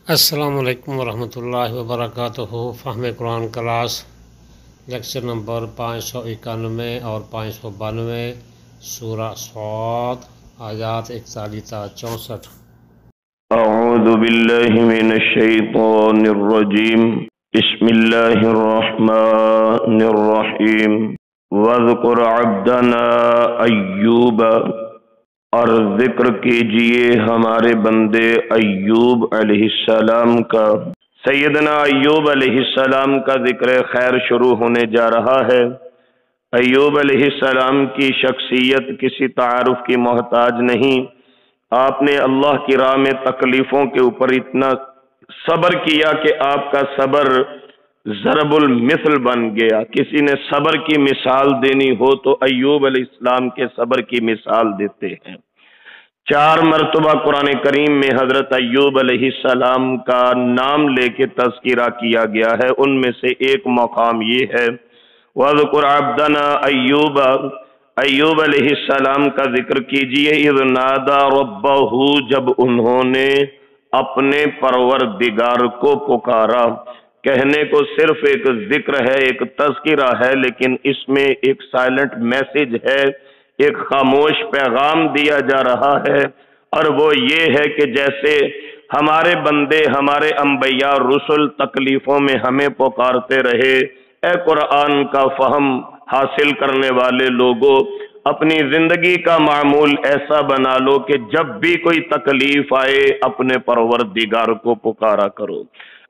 السلام علیکم ورحمۃ اللہ وبرکاتہ۔ فہم قرآن کلاس لیکچر نمبر 591 اور 592 سورہ صاد آیات 41 تا 64۔ اعوذ باللہ من الشیطان الرجیم، بسم اللہ الرحمن الرحیم۔ وَاذْكُرْ عَبْدَنَا ایوب، اور ذکر کیجئے ہمارے بندے ایوب علیہ السلام کا۔ سیدنا ایوب علیہ السلام کا ذکر خیر شروع ہونے جا رہا ہے۔ ایوب علیہ السلام کی شخصیت کسی تعارف کی محتاج نہیں۔ آپ نے اللہ کی راہ میں تکلیفوں کے اوپر اتنا صبر کیا کہ آپ کا صبر ضرب المثل بن گیا۔ کسی نے صبر کی مثال دینی ہو تو ایوب علیہ السلام کے صبر کی مثال دیتے ہیں۔ 4 مرتبہ قرآن کریم میں حضرت ایوب علیہ السلام کا نام لے کے تذکرہ کیا گیا ہے، ان میں سے ایک مقام یہ ہے وَاذْكُرْ عَبْدَنَا ایوب، ایوب علیہ السلام کا ذکر کیجئے اذ نادا ربہ، جب انہوں نے اپنے پروردگار کو پکارا۔ کہنے کو صرف ایک ذکر ہے، ایک تذکرہ ہے، لیکن اس میں ایک سائلنٹ میسج ہے، ایک خاموش پیغام دیا جا رہا ہے، اور وہ یہ ہے کہ جیسے ہمارے بندے، ہمارے انبیاء رسل تکلیفوں میں ہمیں پکارتے رہے، اے قرآن کا فہم حاصل کرنے والے لوگوں، اپنی زندگی کا معمول ایسا بنا لو کہ جب بھی کوئی تکلیف آئے اپنے پروردگار کو پکارا کرو۔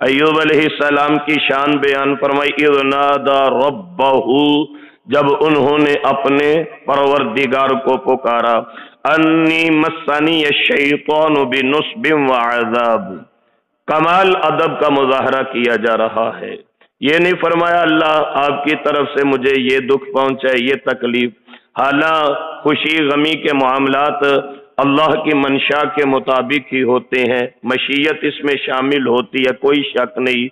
ایوب علیہ السلام کی شان بیان فرمائی اذ نادا ربہ، جب انہوں نے اپنے پروردگار کو پکارا۔ انی مسنی الشیطان بنصب وعذاب، کمال ادب کا مظاہرہ کیا جا رہا ہے۔ یہ نہیں فرمایا اللہ آپ کی طرف سے مجھے یہ دکھ پہنچا ہے، یہ تکلیف۔ حالاں خوشی غمی کے معاملات اللہ کی منشا کے مطابق ہی ہوتے ہیں، مشیت اس میں شامل ہوتی ہے، کوئی شک نہیں،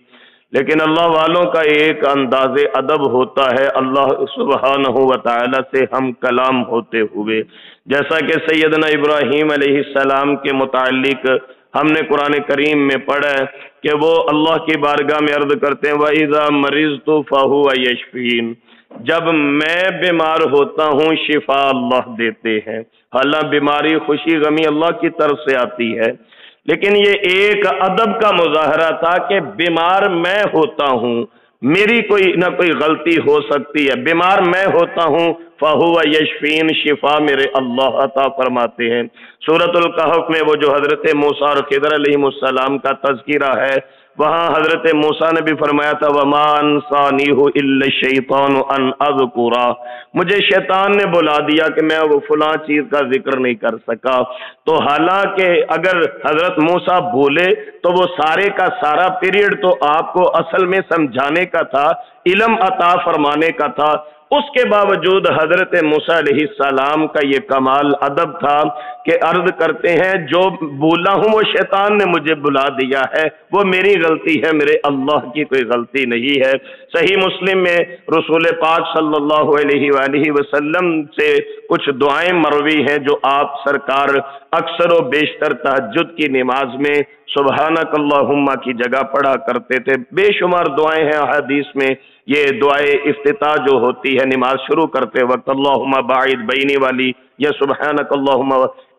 لیکن اللہ والوں کا ایک انداز ادب ہوتا ہے اللہ سبحانہ و تعالی سے ہم کلام ہوتے ہوئے۔ جیسا کہ سیدنا ابراہیم علیہ السلام کے متعلق ہم نے قرآن کریم میں پڑھا ہے کہ وہ اللہ کی بارگاہ میں عرض کرتے ہیں وَإِذَا مَرِضْتُ فَهُوَ يَشْفِينِ، جب میں بیمار ہوتا ہوں شفا اللہ دیتے ہیں۔ حالاں بیماری خوشی غمی اللہ کی طرف سے آتی ہے، لیکن یہ ایک ادب کا مظاہرہ تھا کہ بیمار میں ہوتا ہوں، میری کوئی نہ کوئی غلطی ہو سکتی ہے، بیمار میں ہوتا ہوں فَهُوَ يَشْفِينِ، شفا میرے اللہ عطا فرماتے ہیں۔ سورۃ الکہف میں وہ جو حضرت موسیٰ اور خضر علیہ السلام کا تذکرہ ہے، وہاں حضرت موسیٰ نے بھی فرمایا تھا وَمَا أَنسَانِيهُ إِلَّا الشَّيْطَانُ أَنْ أَذْكُرَهُ، مجھے شیطان نے بلا دیا کہ میں وہ فلاں چیز کا ذکر نہیں کر سکا۔ تو حالانکہ اگر حضرت موسیٰ بولے تو وہ سارے کا سارا پیریڈ تو آپ کو اصل میں سمجھانے کا تھا، علم عطا فرمانے کا تھا، اس کے باوجود حضرت موسیٰ علیہ السلام کا یہ کمال ادب تھا کہ عرض کرتے ہیں جو بولا ہوں وہ شیطان نے مجھے بلا دیا ہے، وہ میری غلطی ہے، میرے اللہ کی کوئی غلطی نہیں ہے۔ صحیح مسلم میں رسول پاک صلی اللہ علیہ وآلہ وسلم سے کچھ دعائیں مروی ہیں جو آپ سرکار اکثر و بیشتر تہجد کی نماز میں سبحانک اللہم کی جگہ پڑھا کرتے تھے۔ بے شمار دعائیں ہیں حدیث میں، یہ دعائے افتتاح جو ہوتی ہے نماز شروع کرتے وقت اللہم باعد بینی والی یا سبحانک اللہم،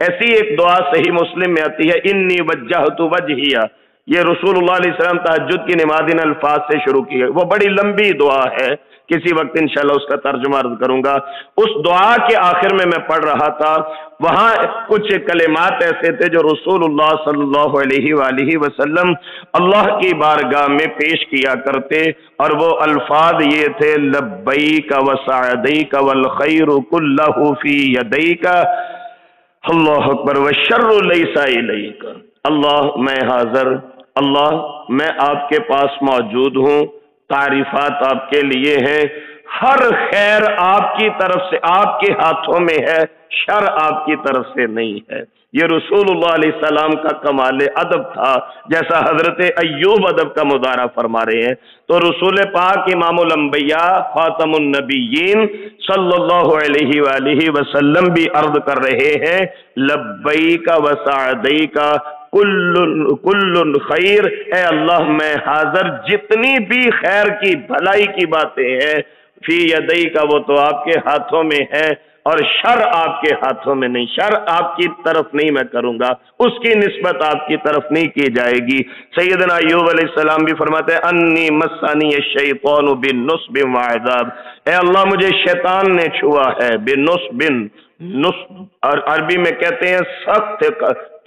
ایسی ایک دعا صحیح مسلم میں آتی ہے انی وجہت وجہیہ، یہ رسول اللہ علیہ السلام تہجد کی نماز ان الفاظ سے شروع کی ہے، وہ بڑی لمبی دعا ہے، کسی وقت انشاءاللہ اس کا ترجمہ عرض کروں گا۔ اس دعا کے آخر میں پڑھ رہا تھا، وہاں کچھ کلمات ایسے تھے جو رسول اللہ صلی اللہ علیہ وآلہ وسلم اللہ کی بارگاہ میں پیش کیا کرتے، اور وہ الفاظ یہ تھے لبیک وسعدیک والخیر کلہ فی یدیک، اللہ اکبر، والشر لیس الیک، اللہ میں حاضر، اللہ میں آپ کے پاس موجود ہوں، تعریفات آپ کے لیے ہیں، ہر خیر آپ کی طرف سے، آپ کے ہاتھوں میں ہے، شر آپ کی طرف سے نہیں ہے۔ یہ رسول اللہ علیہ السلام کا کمال ادب تھا، جیسا حضرت ایوب ادب کا مظاہرہ فرما رہے ہیں۔ تو رسول پاک امام الانبیاء خاتم النبیین صلی اللہ علیہ وآلہ وسلم بھی عرض کر رہے ہیں لبیک وسعدیک، کل خیر، اے اللہ میں حاضر، جتنی بھی خیر کی بھلائی کی باتیں ہیں فی یدئی کا، وہ تو آپ کے ہاتھوں میں ہے، اور شر آپ کے ہاتھوں میں نہیں، شر آپ کی طرف نہیں میں کروں گا، اس کی نسبت آپ کی طرف نہیں کی جائے گی۔ سیدنا ایوب علیہ السلام بھی فرماتے ہیں انی مسانی الشیطان بنصب وعذاب، اے اللہ مجھے شیطان نے چھوا ہے، بنصب، نصب اور عربی میں کہتے ہیں سخت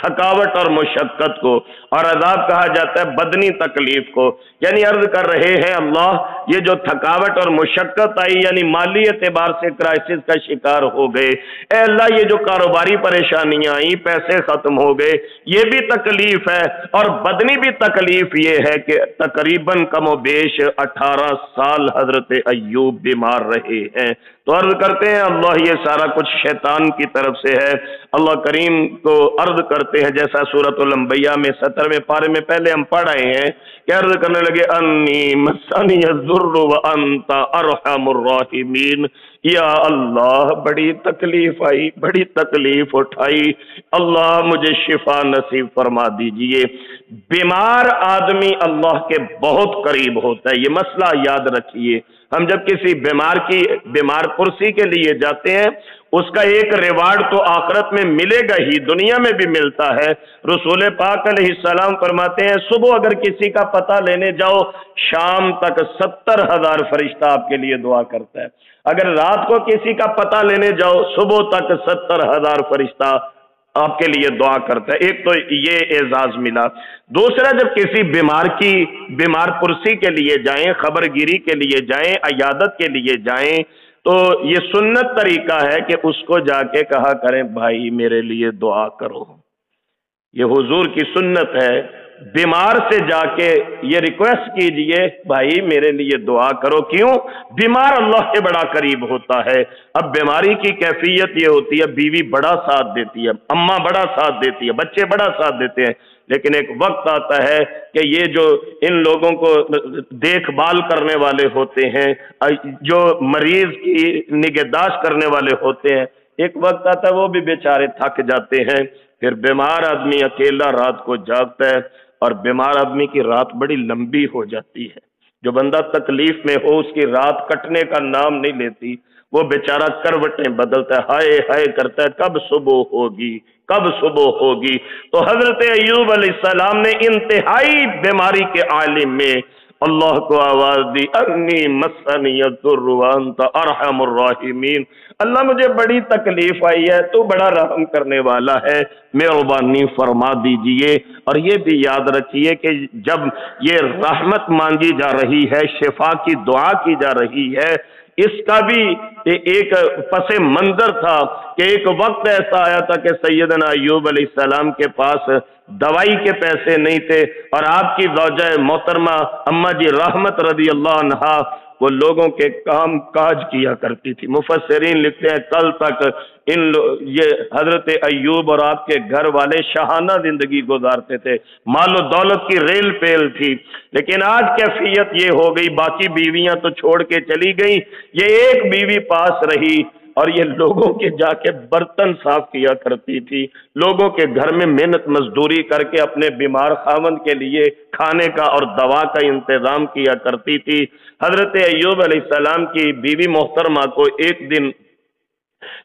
تھکاوٹ اور مشقت کو، اور عذاب کہا جاتا ہے بدنی تکلیف کو، یعنی عرض کر رہے ہیں اللہ یہ جو تھکاوٹ اور مشقت آئی، یعنی مالی اعتبار سے کرائسس کا شکار ہو گئے، اے اللہ یہ جو کاروباری پریشانیاں آئیں، پیسے ختم ہو گئے، یہ بھی تکلیف ہے، اور بدنی بھی تکلیف یہ ہے کہ تقریباً کم و بیش 18 سال حضرت ایوب بیمار رہے ہیں۔ تو عرض کرتے ہیں اللہ یہ سارا کچھ شیطان کی طرف سے ہے۔ اللہ کریم کو عرض کرتے ہیں جیسا سورۃ الانبیاء میں 17ویں پارے میں پہلے ہم پڑھ آئے ہیں کہ عرض کرنے لگے انی مسنی الضر وانت ارحم الراحمین، یا اللہ بڑی تکلیف آئی، بڑی تکلیف اٹھائی، اللہ مجھے شفا نصیب فرما دیجئے۔ بیمار آدمی اللہ کے بہت قریب ہوتا ہے، یہ مسئلہ یاد رکھیے۔ ہم جب کسی بیمار پرسی کے لیے جاتے ہیں، اس کا ایک ریوارڈ تو آخرت میں ملے گا ہی، دنیا میں بھی ملتا ہے۔ رسول پاک علیہ السلام فرماتے ہیں صبح اگر کسی کا پتہ لینے جاؤ، شام تک 70,000 فرشتہ آپ کے لیے دعا کرتا ہے۔ اگر رات کو کسی کا پتہ لینے جاؤ، صبح تک 70,000 فرشتہ آپ کے لیے دعا کرتا ہے۔ ایک تو یہ اعزاز ملا۔ دوسرا، جب کسی بیمار پرسی کے لیے جائیں، خبر گیری کے لیے جائیں، عیادت کے لیے جائیں، تو یہ سنت طریقہ ہے کہ اس کو جا کے کہا کریں بھائی میرے لیے دعا کرو، یہ حضور کی سنت ہے۔ بیمار سے جا کے یہ ریکویسٹ کیجئے بھائی میرے لیے دعا کرو، کیوں؟ بیمار اللہ کے بڑا قریب ہوتا ہے۔ اب بیماری کی کیفیت یہ ہوتی ہے بیوی بڑا ساتھ دیتی ہے، اماں بڑا ساتھ دیتی ہے، بچے بڑا ساتھ دیتے ہیں، لیکن ایک وقت آتا ہے کہ یہ جو ان لوگوں کو دیکھ بھال کرنے والے ہوتے ہیں، جو مریض کی نگہداشت کرنے والے ہوتے ہیں، ایک وقت آتا ہے وہ بھی بیچارے تھک جاتے ہیں۔ پھر بیمار آدمی اکیلا رات کو جاگتا ہے، اور بیمار آدمی کی رات بڑی لمبی ہو جاتی ہے۔ جو بندہ تکلیف میں ہو اس کی رات کٹنے کا نام نہیں لیتی، وہ بیچارہ کروٹیں بدلتا ہے، ہائے ہائے کرتا ہے کب صبح ہوگی، کب صبح ہوگی۔ تو حضرت ایوب علیہ السلام نے انتہائی بیماری کے عالم میں اللہ کو آواز دی انی مسنی الضر وانت ارحم الراحمین، اللہ مجھے بڑی تکلیف آئی ہے، تو بڑا رحم کرنے والا ہے، مہربانی فرما دیجئے۔ اور یہ بھی یاد رکھیے کہ جب یہ رحمت مانگی جا رہی ہے، شفا کی دعا کی جا رہی ہے، اس کا بھی ایک پس منظر تھا کہ ایک وقت ایسا آیا تھا کہ سیدنا ایوب علیہ السلام کے پاس دوائی کے پیسے نہیں تھے، اور آپ کی زوجہ محترمہ اماں جی رحمت رضی اللہ عنہا وہ لوگوں کے کام کاج کیا کرتی تھی۔ مفسرین لکھتے ہیں کل تک یہ حضرت ایوب اور آپ کے گھر والے شاہانہ زندگی گزارتے تھے، مال و دولت کی ریل پیل تھی، لیکن آج کیفیت یہ ہو گئی، باقی بیویاں تو چھوڑ کے چلی گئیں، یہ ایک بیوی پاس رہی، اور یہ لوگوں کے جا کے برتن صاف کیا کرتی تھی، لوگوں کے گھر میں محنت مزدوری کر کے اپنے بیمار خاوند کے لیے کھانے کا اور دوا کا انتظام کیا کرتی تھی۔ حضرت ایوب علیہ السلام کی بیوی محترمہ کو ایک دن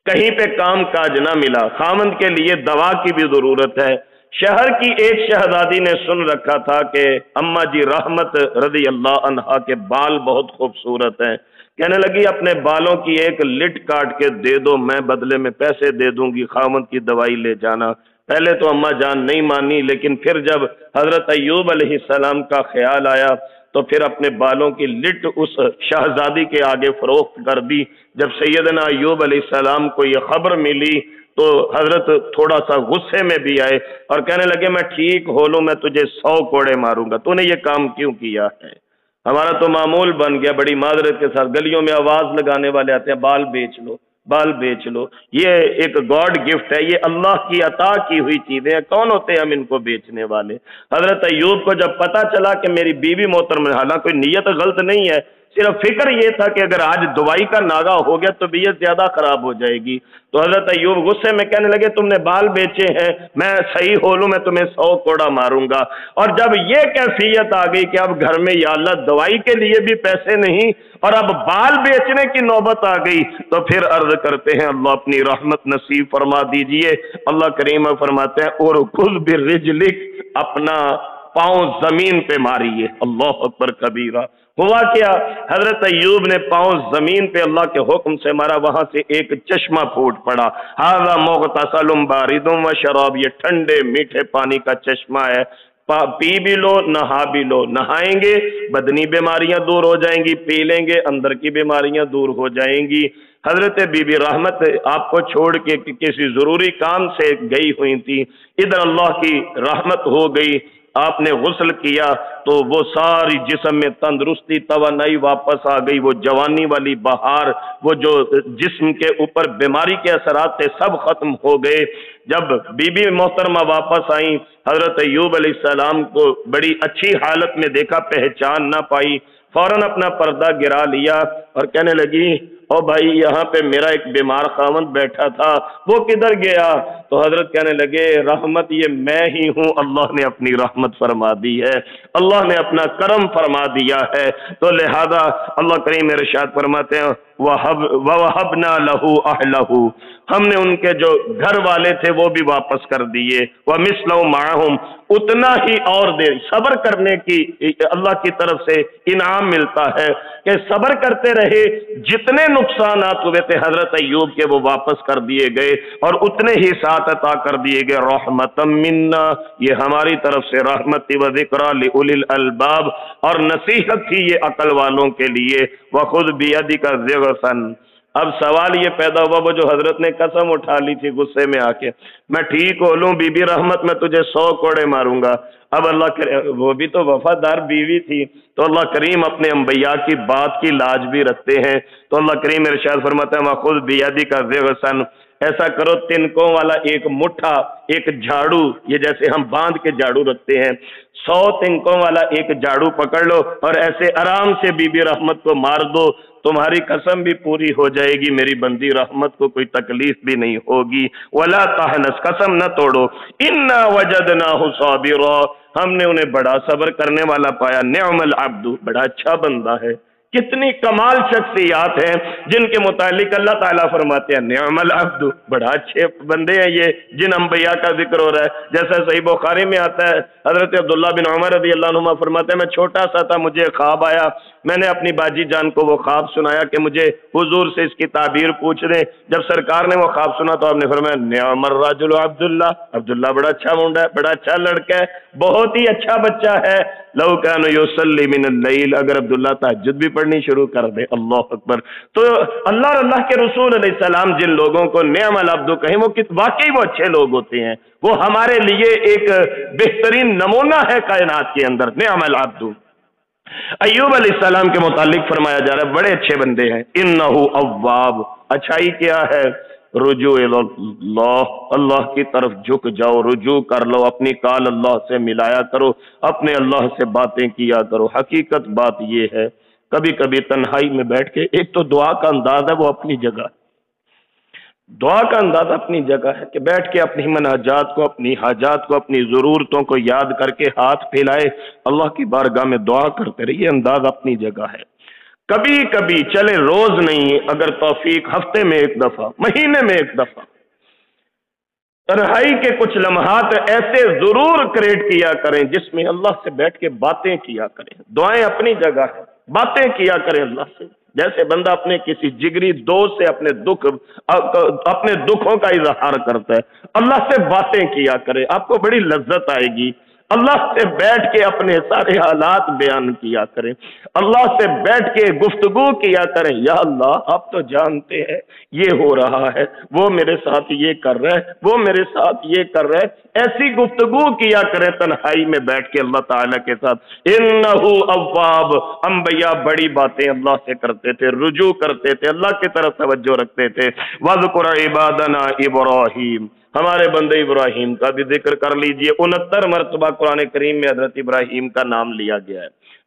کہیں پہ کام کاج نہ ملا، خاوند کے لیے دوا کی بھی ضرورت ہے۔ شہر کی ایک شہزادی نے سن رکھا تھا کہ اماں جی رحمت رضی اللہ عنہا کے بال بہت خوبصورت ہیں، کہنے لگی اپنے بالوں کی ایک لٹ کاٹ کے دے دو، میں بدلے میں پیسے دے دوں گی، خاوند کی دوائی لے جانا۔ پہلے تو اماں جان نہیں مانی، لیکن پھر جب حضرت ایوب علیہ السلام کا خیال آیا تو پھر اپنے بالوں کی لٹ اس شہزادی کے آگے فروخت کر دی۔ جب سیدنا ایوب علیہ السلام کو یہ خبر ملی تو حضرت تھوڑا سا غصے میں بھی آئے اور کہنے لگے میں ٹھیک ہو لوں میں تجھے 100 کوڑے ماروں گا، تو نے یہ کام کیوں کیا ہے؟ ہمارا تو معمول بن گیا بڑی معذرت کے ساتھ، گلیوں میں آواز لگانے والے آتے ہیں بال بیچ لو، بال بیچ لو، یہ ایک گاڈ گفٹ ہے، یہ اللہ کی عطا کی ہوئی چیزیں ہیں، کون ہوتے ہیں ہم ان کو بیچنے والے؟ حضرت ایوب کو جب پتا چلا کہ میری بیوی محترم، حالانکہ کوئی نیت غلط نہیں ہے، صرف فکر یہ تھا کہ اگر آج دوائی کا ناغہ ہو گیا تو طبیعت زیادہ خراب ہو جائے گی۔ تو حضرت ایوب غصے میں کہنے لگے تم نے بال بیچے ہیں، میں صحیح ہو لوں میں تمہیں 100 کوڑا ماروں گا۔ اور جب یہ کیفیت آ گئی کہ اب گھر میں یا اللہ دوائی کے لیے بھی پیسے نہیں اور اب بال بیچنے کی نوبت آ گئی، تو پھر عرض کرتے ہیں اللہ اپنی رحمت نصیب فرما دیجئے۔ اللہ کریم فرماتے ہیں اور خود برجلک، اپنا پاؤں زمین پہ ماریے۔ اللہ اکبر کبیرہ۔ ہوا کیا؟ حضرت ایوب نے پاؤں زمین پہ اللہ کے حکم سے مارا، وہاں سے ایک چشمہ پھوٹ پڑا۔ ھذا مغتسل بارد و شراب، یہ ٹھنڈے میٹھے پانی کا چشمہ ہے، پی بھی لو نہا بھی لو۔ نہائیں گے بدنی بیماریاں دور ہو جائیں گی، پی لیں گے اندر کی بیماریاں دور ہو جائیں گی۔ حضرت بی بی رحمت آپ کو چھوڑ کے کسی ضروری کام سے گئی ہوئی تھی، ادھر اللہ کی رحمت ہو گئی، آپ نے غسل کیا تو وہ ساری جسم میں تندرستی توانائی واپس آ گئی، وہ جوانی والی بہار، وہ جو جسم کے اوپر بیماری کے اثرات تھے سب ختم ہو گئے۔ جب بی بی محترمہ واپس آئیں، حضرت ایوب علیہ السلام کو بڑی اچھی حالت میں دیکھا، پہچان نہ پائی، فوراً اپنا پردہ گرا لیا اور کہنے لگی او بھائی یہاں پہ میرا ایک بیمار خاوند بیٹھا تھا، وہ کدھر گیا؟ تو حضرت کہنے لگے رحمت یہ میں ہی ہوں، اللہ نے اپنی رحمت فرما دی ہے، اللہ نے اپنا کرم فرما دیا ہے۔ تو لہذا اللہ کریم ارشاد فرماتے ہیں وَوَهَبْنَا لَهُ أَهْلَهُ، ہم نے ان کے جو گھر والے تھے وہ بھی واپس کر دیے، وَمِثْلَهُ مَعَهُمْ، اتنا ہی اور دے۔ صبر کرنے کی اللہ کی طرف سے انعام ملتا ہے کہ صبر کرتے رہے، جتنے نقصانات ہوئے تھے حضرت ایوب کے وہ واپس کر دیے گئے اور اتنے ہی ساتھ عطا کر دیے گئے۔ رحمتم منا، یہ ہماری طرف سے رحمت تھی، وذکریٰ لأولی الالباب، اور نصیحت تھی یہ عقل والوں کے لیے۔ وخذ بیدک ضغثا، اب سوال یہ پیدا ہوا وہ جو حضرت نے قسم اٹھا لی تھی غصے میں آ کے، میں ٹھیک ہو لوں بی بی رحمت میں تجھے 100 کوڑے ماروں گا، اب اللہ وہ بھی تو وفادار بیوی تھی، تو اللہ کریم اپنے انبیاء کی بات کی لاج بھی رکھتے ہیں۔ تو اللہ کریم ارشاد فرماتا ہے وَخُذْ بِيَدِكَ ضِغْثًا، ایسا کرو تنکوں والا ایک مٹھا، ایک جھاڑو، یہ جیسے ہم باندھ کے جھاڑو رکھتے ہیں، 100 تنکوں والا ایک جھاڑو پکڑ لو اور ایسے آرام سے بی بی رحمت کو مار دو، تمہاری قسم بھی پوری ہو جائے گی، میری بندی رحمت کو کوئی تکلیف بھی نہیں ہوگی۔ وَلَا تَحْنَسْ، قسم نہ توڑو، إِنَّا وَجَدْنَاهُ صَابِرًا، ہم نے انہیں بڑا صبر کرنے والا پایا، نعم العبد، بڑا اچھا بندہ ہے۔ کتنی کمال شخصیات ہیں جن کے متعلق اللہ تعالیٰ فرماتے ہیں نعم العبد، بڑا اچھے بندے ہیں یہ جن انبیاء کا ذکر ہو رہا ہے۔ جیسا صحیح بخاری میں آتا ہے، حضرت عبداللہ بن عمر رضی اللہ عنہ فرماتے ہیں میں چھوٹا سا تھا، مجھے خواب آیا، میں نے اپنی باجی جان کو وہ خواب سنایا کہ مجھے حضور سے اس کی تعبیر پوچھ دیں۔ جب سرکار نے وہ خواب سنا تو آپ نے فرمایا نعم الرجل عبداللہ، عبداللہ بڑا اچھا منڈا ہے، بڑا اچھا لڑکا ہے، بہت ہی اچھا بچہ ہے۔ لو کان یصلی من اللیل، اگر عبداللہ تہجد بھی پڑھنی شروع کر دے، اللہ اکبر۔ تو اللہ اور اللہ کے رسول علیہ السلام جن لوگوں کو نعم العبد کہیں وہ واقعی وہ اچھے لوگ ہوتے ہیں، وہ ہمارے لیے ایک بہترین نمونہ ہے کائنات کے اندر، نعم العبد۔ ایوب علیہ السلام کے متعلق فرمایا جا رہا ہے بڑے اچھے بندے ہیں، انہو اواب، اچھائی کیا ہے؟ رجوع اللہ، اللہ کی طرف جھک جاؤ، رجوع کر لو، اپنی کال اللہ سے ملایا کرو، اپنے اللہ سے باتیں کیا کرو۔ حقیقت بات یہ ہے کبھی کبھی تنہائی میں بیٹھ کے ایک تو دعا کا انداز ہے وہ اپنی جگہ، دعا کا انداز اپنی جگہ ہے کہ بیٹھ کے اپنی مناجات کو، اپنی حاجات کو، اپنی ضرورتوں کو یاد کر کے ہاتھ پھیلائے اللہ کی بارگاہ میں دعا کرتے رہیے، انداز اپنی جگہ ہے۔ کبھی کبھی چلے روز نہیں، اگر توفیق ہفتے میں ایک دفعہ، مہینے میں ایک دفعہ تنہائی کے کچھ لمحات ایسے ضرور کریٹ کیا کریں جس میں اللہ سے بیٹھ کے باتیں کیا کریں۔ دعائیں اپنی جگہ ہے، باتیں کیا کریں اللہ سے، جیسے بندہ اپنے کسی جگری دوست سے اپنے دکھوں کا اظہار کرتا ہے، اللہ سے باتیں کیا کرے، آپ کو بڑی لذت آئے گی۔ اللہ سے بیٹھ کے اپنے سارے حالات بیان کیا کریں، اللہ سے بیٹھ کے گفتگو کیا کریں، یا اللہ آپ تو جانتے ہیں یہ ہو رہا ہے، وہ میرے ساتھ یہ کر رہا ہے، وہ میرے ساتھ یہ کر رہا ہے، ایسی گفتگو کیا کریں تنہائی میں بیٹھ کے اللہ تعالیٰ کے ساتھ۔ انہو اواب، انبیاء بڑی باتیں اللہ سے کرتے تھے، رجوع کرتے تھے، اللہ کی طرف توجہ رکھتے تھے۔ وَاذْكُرْ عِبَادَنَا إِبْرَاهِيمَ، ہمارے بندے ابراہیم کا بھی ذکر کر لیجئے، 69 مرتبہ قرآن کریم میں حضرت ابراہیم کا نام لیا گیا ہے۔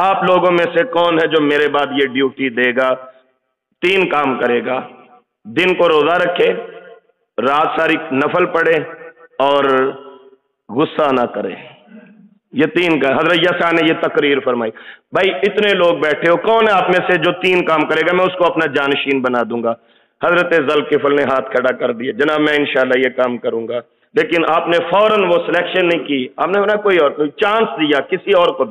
آپ لوگوں میں سے کون ہے جو میرے بعد یہ ڈیوٹی دے گا؟ 3 کام کرے گا، دن کو روزہ رکھے، رات ساری نفل پڑھے اور غصہ نہ کرے۔ یہ 3 کا حضرت یسع نے یہ تقریر فرمائی۔ بھائی اتنے لوگ بیٹھے ہو، کون ہے آپ میں سے جو 3 کام کرے گا؟ میں اس کو اپنا جانشین بنا دوں گا۔ حضرت ذوالکفل نے ہاتھ کھڑا کر دیا، جناب میں انشاءاللہ یہ کام کروں گا۔ لیکن آپ نے فوراً وہ سلیکشن نہیں کی، آپ نے بولا کوئی چانس دیا کسی اور کو،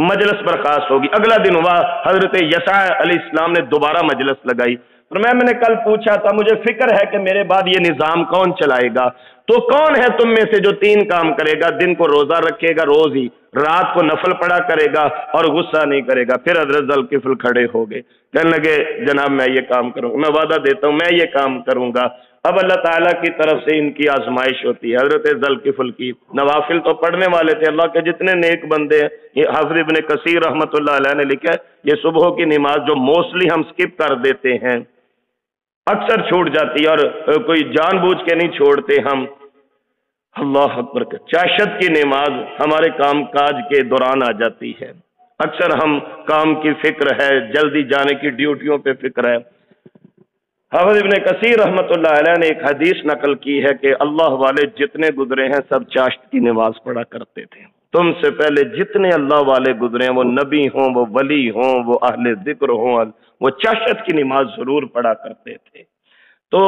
مجلس برخاست ہوگی۔ اگلا دن ہوا، حضرت یسع علیہ السلام نے دوبارہ مجلس لگائی۔ میں نے کل پوچھا تھا، مجھے فکر ہے کہ میرے بعد یہ نظام کون چلائے گا، تو کون ہے تم میں سے جو 3 کام کرے گا؟ دن کو روزہ رکھے گا روز ہی، رات کو نفل پڑھا کرے گا اور غصہ نہیں کرے گا۔ پھر حضرت ذوالکفل کھڑے ہو گئے، کہنے لگے جناب میں یہ کام کروں گا، میں وعدہ دیتا ہوں میں یہ کام کروں گا۔ اب اللہ تعالیٰ کی طرف سے ان کی آزمائش ہوتی ہے۔ حضرت ذوالکفل کی نوافل تو پڑھنے والے تھے، اللہ کے جتنے نیک بندے ہیں، یہ حافظ ابن کثیر رحمۃ اللہ علیہ نے لکھا ہے، یہ صبح کی نماز جو موسٹلی ہم سکپ کر دیتے ہیں، اکثر چھوٹ جاتی ہے اور کوئی جان بوجھ کے نہیں چھوڑتے ہم، اللہ اکبر، چاشت کی نماز ہمارے کام کاج کے دوران آ جاتی ہے، اکثر ہم کام کی فکر ہے، جلدی جانے کی ڈیوٹیوں پہ فکر ہے۔ حافظ ابن کثیر رحمۃ اللہ علیہ نے ایک حدیث نقل کی ہے کہ اللہ والے جتنے گزرے ہیں سب چاشت کی نماز پڑھا کرتے تھے۔ تم سے پہلے جتنے اللہ والے گزرے ہیں، وہ نبی ہوں، وہ ولی ہوں، وہ اہل ذکر ہوں، وہ چاشت کی نماز ضرور پڑھا کرتے تھے۔ تو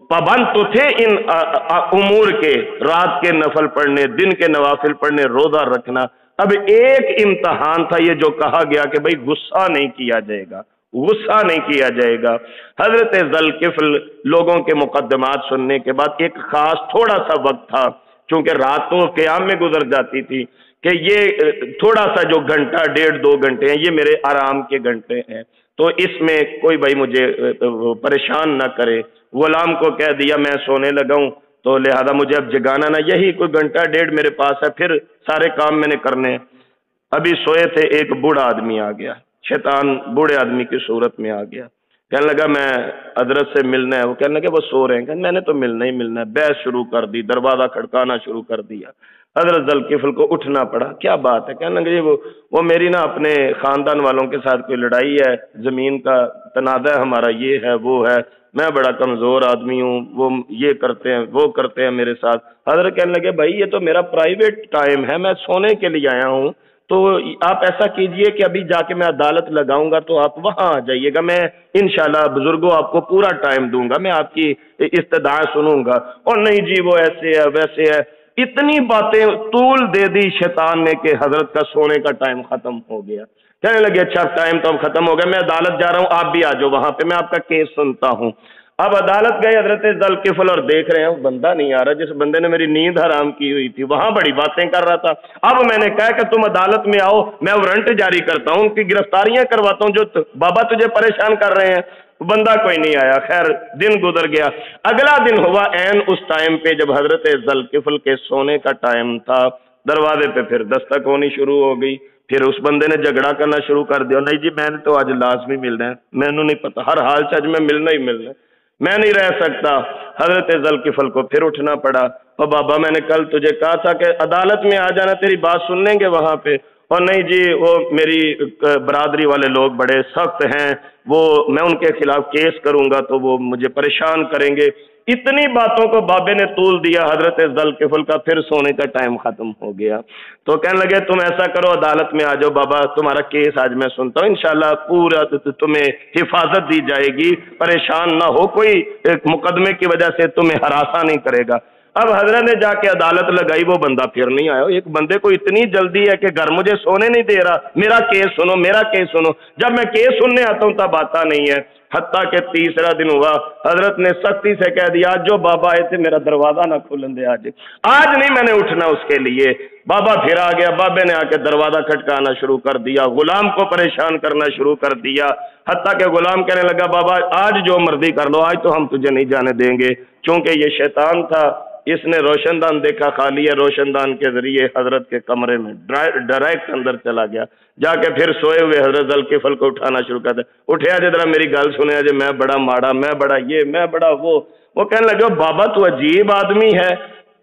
پابند تو تھے ان امور کے، رات کے نفل پڑھنے، دن کے نوافل پڑھنے، روزہ رکھنا۔ اب ایک امتحان تھا یہ جو کہا گیا کہ بھئی غصہ نہیں کیا جائے گا، غصہ نہیں کیا جائے گا۔ حضرت ذوالکفل لوگوں کے مقدمات سننے کے بعد ایک خاص تھوڑا سا وقت تھا، چونکہ رات تو قیام میں گزر جاتی تھی، کہ یہ تھوڑا سا جو گھنٹہ 1.5-2 گھنٹے ہیں یہ میرے آرام کے گھنٹے ہیں، تو اس میں کوئی بھائی مجھے پریشان نہ کرے۔ غلام کو کہہ دیا میں سونے لگا ہوں تو لہذا مجھے اب جگانا نہ، یہی کوئی گھنٹہ 1.5 میرے پاس ہے، پھر سارے کام میں نے کرنے ہیں۔ ابھی سوئے تھے، ایک بوڑھا آدمی آ گیا، شیطان بوڑھے آدمی کی صورت میں آ گیا، کہنے لگا میں حضرت سے ملنا ہے۔ وہ کہنے لگے وہ سو رہے ہیں، میں نے تو ملنا ہی ملنا ہے۔ بحث شروع کر دی، دروازہ کھڑکانا شروع کر دیا۔ حضرت ذوالکفل کو اٹھنا پڑا، کیا بات ہے؟ کہنے لگے وہ میری نا اپنے خاندان والوں کے ساتھ کوئی لڑائی ہے، زمین کا تنازع ہے ہمارا، یہ ہے وہ ہے، میں بڑا کمزور آدمی ہوں، وہ یہ کرتے ہیں وہ کرتے ہیں میرے ساتھ۔ حضرت کہنے لگے بھائی یہ تو میرا پرائیویٹ ٹائم ہے، میں سونے کے لیے آیا ہوں، تو آپ ایسا کیجئے کہ ابھی جا کے میں عدالت لگاؤں گا تو آپ وہاں آ جائیے گا، میں انشاءاللہ بزرگوں آپ کو پورا ٹائم دوں گا، میں آپ کی استدعا سنوں گا۔ اور نہیں جی وہ ایسے ہے ویسے ہے، اتنی باتیں طول دے دی شیطان نے کہ حضرت کا سونے کا ٹائم ختم ہو گیا۔ کہنے لگے اچھا ٹائم تو اب ختم ہو گیا، میں عدالت جا رہا ہوں، آپ بھی آ جاؤ وہاں پہ، میں آپ کا کیس سنتا ہوں۔ اب عدالت گئے حضرت ذوالکفل اور دیکھ رہے ہیں وہ بندہ نہیں آ رہا، جس بندے نے میری نیند حرام کی ہوئی تھی وہاں بڑی باتیں کر رہا تھا۔ اب میں نے کہا کہ تم عدالت میں آؤ، میں وارنٹ جاری کرتا ہوں، ان کی گرفتاریاں کرواتا ہوں جو بابا تجھے پریشان کر رہے ہیں۔ بندہ کوئی نہیں آیا، خیر دن گزر گیا۔ اگلا دن ہوا عین اس ٹائم پہ جب حضرت ذوالکفل کے سونے کا ٹائم تھا، دروازے پہ پھر دستک ہونی شروع ہو گئی۔ پھر اس بندے نے جھگڑا کرنا شروع کر دیا، نہیں جی میں نے تو آج لازمی ملنا ہے، میں نے نہیں پتا، ہر حال سے آج میں ملنا ہی ملنا ہے، میں نہیں رہ سکتا۔ حضرت ذوالکفل کو پھر اٹھنا پڑا، اور بابا میں نے کل تجھے کہا تھا کہ عدالت میں آ جانا، تیری بات سن لیں گے وہاں پہ، اور نہیں جی وہ میری برادری والے لوگ بڑے سخت ہیں، وہ میں ان کے خلاف کیس کروں گا تو وہ مجھے پریشان کریں گے۔ اتنی باتوں کو بابے نے طول دیا حضرت ذوالکفل کا، پھر سونے کا ٹائم ختم ہو گیا۔ تو کہنے لگے تم ایسا کرو عدالت میں آ جاؤ بابا، تمہارا کیس آج میں سنتا ہوں، انشاءاللہ پورا تمہیں حفاظت دی جائے گی، پریشان نہ ہو، کوئی مقدمے کی وجہ سے تمہیں ہراساں نہیں کرے گا۔ اب حضرت نے جا کے عدالت لگائی، وہ بندہ پھر نہیں آیا۔ ایک بندے کو اتنی جلدی ہے کہ گھر مجھے سونے نہیں دے رہا، میرا کیس سنو میرا کیس سنو، جب میں کیس سننے آتا ہوں تب آتا نہیں ہے۔ حتیٰ کہ تیسرا دن ہوا، حضرت نے سختی سے کہہ دیا آج جو بابا آئے تھے میرا دروازہ نہ کھولن دے، آج نہیں میں نے اٹھنا اس کے لیے۔ بابا پھر آ گیا، بابے نے آ کے دروازہ کھٹکانا شروع کر دیا، غلام کو پریشان کرنا شروع کر دیا، حتیٰ کہ غلام کہنے لگا بابا آج جو مرضی کر لو، آج تو ہم تجھے نہیں جانے دیں گے، چونکہ یہ شیطان تھا، اس نے روشن دان دیکھا خالی ہے، روشن دان کے ذریعے حضرت کے کمرے میں ڈائریکٹ اندر چلا گیا، جا کے پھر سوئے ہوئے حضرت ذوالکفل کو اٹھانا شروع کر دیا، اٹھیا جی ذرا میری گل سنیا جی، میں بڑا ماڑا، میں بڑا یہ، میں بڑا وہ کہنے لگے بابا تو عجیب آدمی ہے،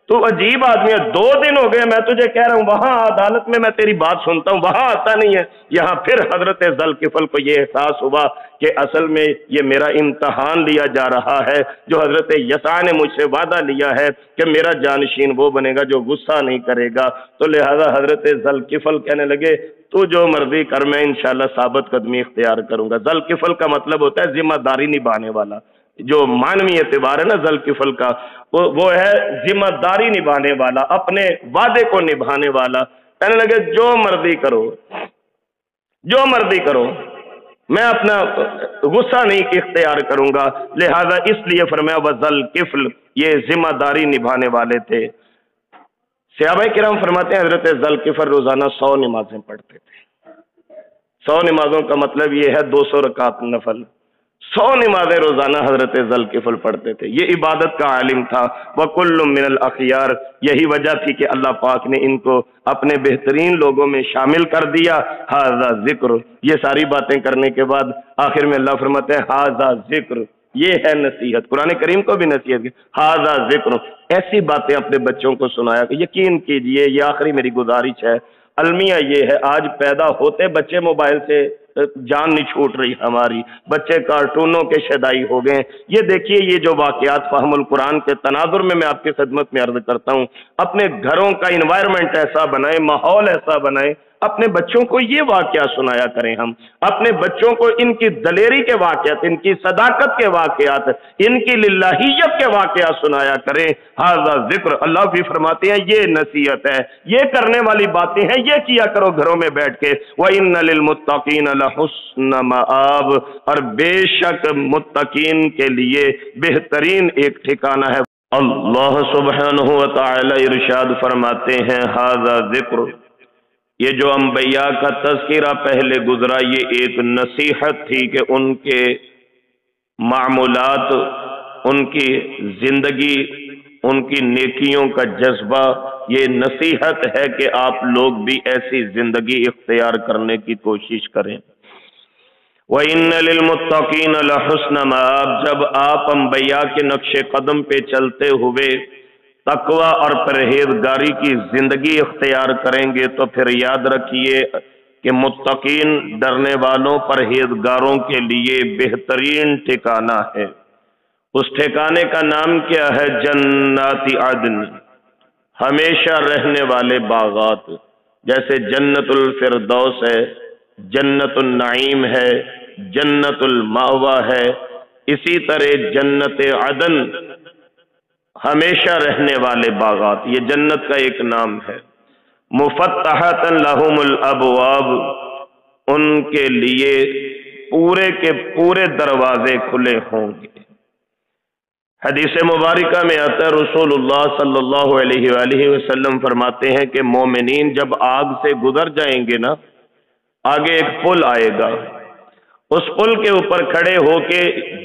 تو عجیب آدمی ہے، 2 دن ہو گئے میں تجھے کہہ رہا ہوں وہاں عدالت میں تیری بات سنتا ہوں، وہاں آتا نہیں ہے۔ یہاں پھر حضرت ذوالکفل کو یہ احساس ہوا کہ اصل میں یہ میرا امتحان لیا جا رہا ہے، جو حضرت یسع نے مجھ سے وعدہ لیا ہے کہ میرا جانشین وہ بنے گا جو غصہ نہیں کرے گا۔ تو لہذا حضرت ذوالکفل کہنے لگے تو جو مرضی کر، میں انشاءاللہ ثابت قدمی اختیار کروں گا۔ ذوالکفل کا مطلب ہوتا ہے ذمہ داری نبھانے والا، جو معنوی اعتبار ہے نا ذوالکفل کا، وہ ہے ذمہ داری نبھانے والا، اپنے وعدے کو نبھانے والا۔ کہنے لگے جو مرضی کرو، جو مرضی کرو، میں اپنا غصہ نہیں اختیار کروں گا۔ لہذا اس لیے فرمایا وذوالکفل، یہ ذمہ داری نبھانے والے تھے۔ صحابہ کرام فرماتے ہیں حضرت ذوالکفل روزانہ 100 نمازیں پڑھتے تھے۔ 100 نمازوں کا مطلب یہ ہے 200 رکعت نفل، 100 نمازیں روزانہ حضرت ذوالکفل پڑھتے تھے۔ یہ عبادت کا عالم تھا۔ وَكُلٌّ مِّنَ الْأَخْيَارِ، یہی وجہ تھی کہ اللہ پاک نے ان کو اپنے بہترین لوگوں میں شامل کر دیا۔ ھذا ذکر، یہ ساری باتیں کرنے کے بعد آخر میں اللہ فرماتے ہیں ھذا ذکر، یہ ہے نصیحت۔ قرآن کریم کو بھی نصیحت کی، ھذا ذکر، ایسی باتیں اپنے بچوں کو سنایا کہ یقین کیجئے، یہ آخری میری گزارش ہے، المیہ یہ ہے، آج پیدا ہوتے بچے موبائل سے جان نہیں چھوٹ رہی ہماری، بچے کارٹونوں کے شیدائی ہو گئے۔ یہ دیکھیے یہ جو واقعات فہم القرآن کے تناظر میں آپ کی خدمت میں عرض کرتا ہوں، اپنے گھروں کا انوائرمنٹ ایسا بنائیں، ماحول ایسا بنائیں، اپنے بچوں کو یہ واقعہ سنایا کریں۔ ہم اپنے بچوں کو ان کی دلیری کے واقعات، ان کی صداقت کے واقعات، ان کی للہیت کے واقعات سنایا کریں۔ ھذا ذکر، اللہ بھی فرماتے ہیں یہ نصیحت ہے، یہ کرنے والی باتیں ہیں، یہ کیا کرو گھروں میں بیٹھ کے۔ وَإِنَّ لِلْمُتَّقِينَ لَحُسْنَ مَآبٍ، اور بے شک متقین کے لیے بہترین ایک ٹھکانہ ہے۔ اللہ سبحانہ وتعالی ارشاد فرماتے ہیں ھذا ذکر، یہ جو انبیاء کا تذکرہ پہلے گزرا یہ ایک نصیحت تھی کہ ان کے معمولات، ان کی زندگی، ان کی نیکیوں کا جذبہ، یہ نصیحت ہے کہ آپ لوگ بھی ایسی زندگی اختیار کرنے کی کوشش کریں۔ وَإِنَّ لِلْمُتَّقِينَ لَحُسْنَ مَآبٍ، جب آپ انبیاء کے نقش قدم پہ چلتے ہوئے تقوی اور پرہیزگاری کی زندگی اختیار کریں گے تو پھر یاد رکھیے کہ متقین، ڈرنے والوں، پرہیزگاروں کے لیے بہترین ٹھکانہ ہے۔ اس ٹھکانے کا نام کیا ہے؟ جنات عدن، ہمیشہ رہنے والے باغات، جیسے جنت الفردوس ہے، جنت النعیم ہے، جنت المأوی ہے، اسی طرح جنت عدن، ہمیشہ رہنے والے باغات، یہ جنت کا ایک نام ہے۔ مفتحۃ لہم الابواب، ان کے لیے پورے کے پورے دروازے کھلے ہوں گے۔ حدیث مبارکہ میں آتا ہے رسول اللہ صلی اللہ علیہ وآلہ وسلم فرماتے ہیں کہ مومنین جب آگ سے گزر جائیں گے نا، آگے ایک پل آئے گا، اس پل کے اوپر کھڑے ہو کے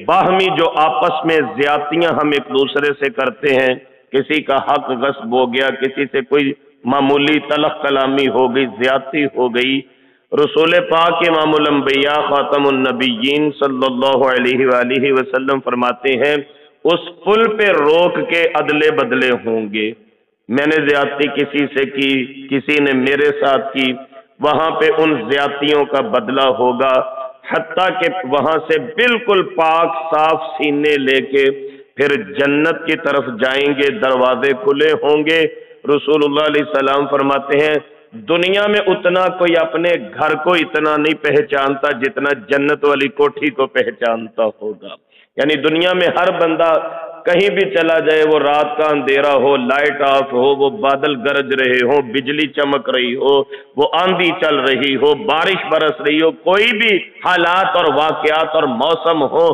باہمی جو آپس میں زیادتیاں ہم ایک دوسرے سے کرتے ہیں، کسی کا حق غصب ہو گیا، کسی سے کوئی معمولی تلخ کلامی ہو گئی، زیادتی ہو گئی، رسول پاک امام الانبیاء خاتم النبیین صلی اللہ علیہ وآلہ وسلم فرماتے ہیں اس پل پہ روک کے عدلے بدلے ہوں گے۔ میں نے زیادتی کسی سے کی، کسی نے میرے ساتھ کی، وہاں پہ ان زیادتیوں کا بدلہ ہوگا، حتیٰ کہ وہاں سے بالکل پاک صاف سینے لے کے پھر جنت کی طرف جائیں گے، دروازے کھلے ہوں گے۔ رسول اللہ علیہ السلام فرماتے ہیں دنیا میں اتنا کوئی اپنے گھر کو اتنا نہیں پہچانتا جتنا جنت والی کوٹھی کو پہچانتا ہوگا۔ یعنی دنیا میں ہر بندہ کہیں بھی چلا جائے، وہ رات کا اندھیرا ہو، لائٹ آف ہو، وہ بادل گرج رہے ہو، بجلی چمک رہی ہو، وہ آندھی چل رہی ہو، بارش برس رہی ہو، کوئی بھی حالات اور واقعات اور موسم ہو،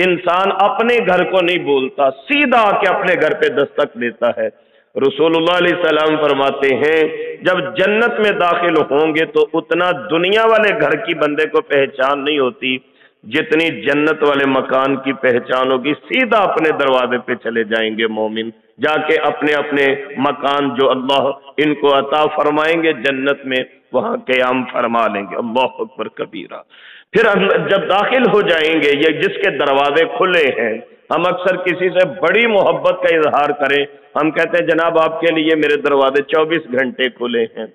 انسان اپنے گھر کو نہیں بھولتا، سیدھا آ کے اپنے گھر پہ دستک دیتا ہے۔ رسول اللہ علیہ السلام فرماتے ہیں جب جنت میں داخل ہوں گے تو اتنا دنیا والے گھر کی بندے کو پہچان نہیں ہوتی جتنی جنت والے مکان کی پہچان ہوگی۔ سیدھا اپنے دروازے پہ چلے جائیں گے مومن، جا کے اپنے اپنے مکان جو اللہ ان کو عطا فرمائیں گے جنت میں، وہاں قیام فرما لیں گے۔ اللہ اکبر کبیرہ۔ پھر جب داخل ہو جائیں گے، یہ جس کے دروازے کھلے ہیں، ہم اکثر کسی سے بڑی محبت کا اظہار کریں، ہم کہتے ہیں جناب آپ کے لیے میرے دروازے 24 گھنٹے کھلے ہیں،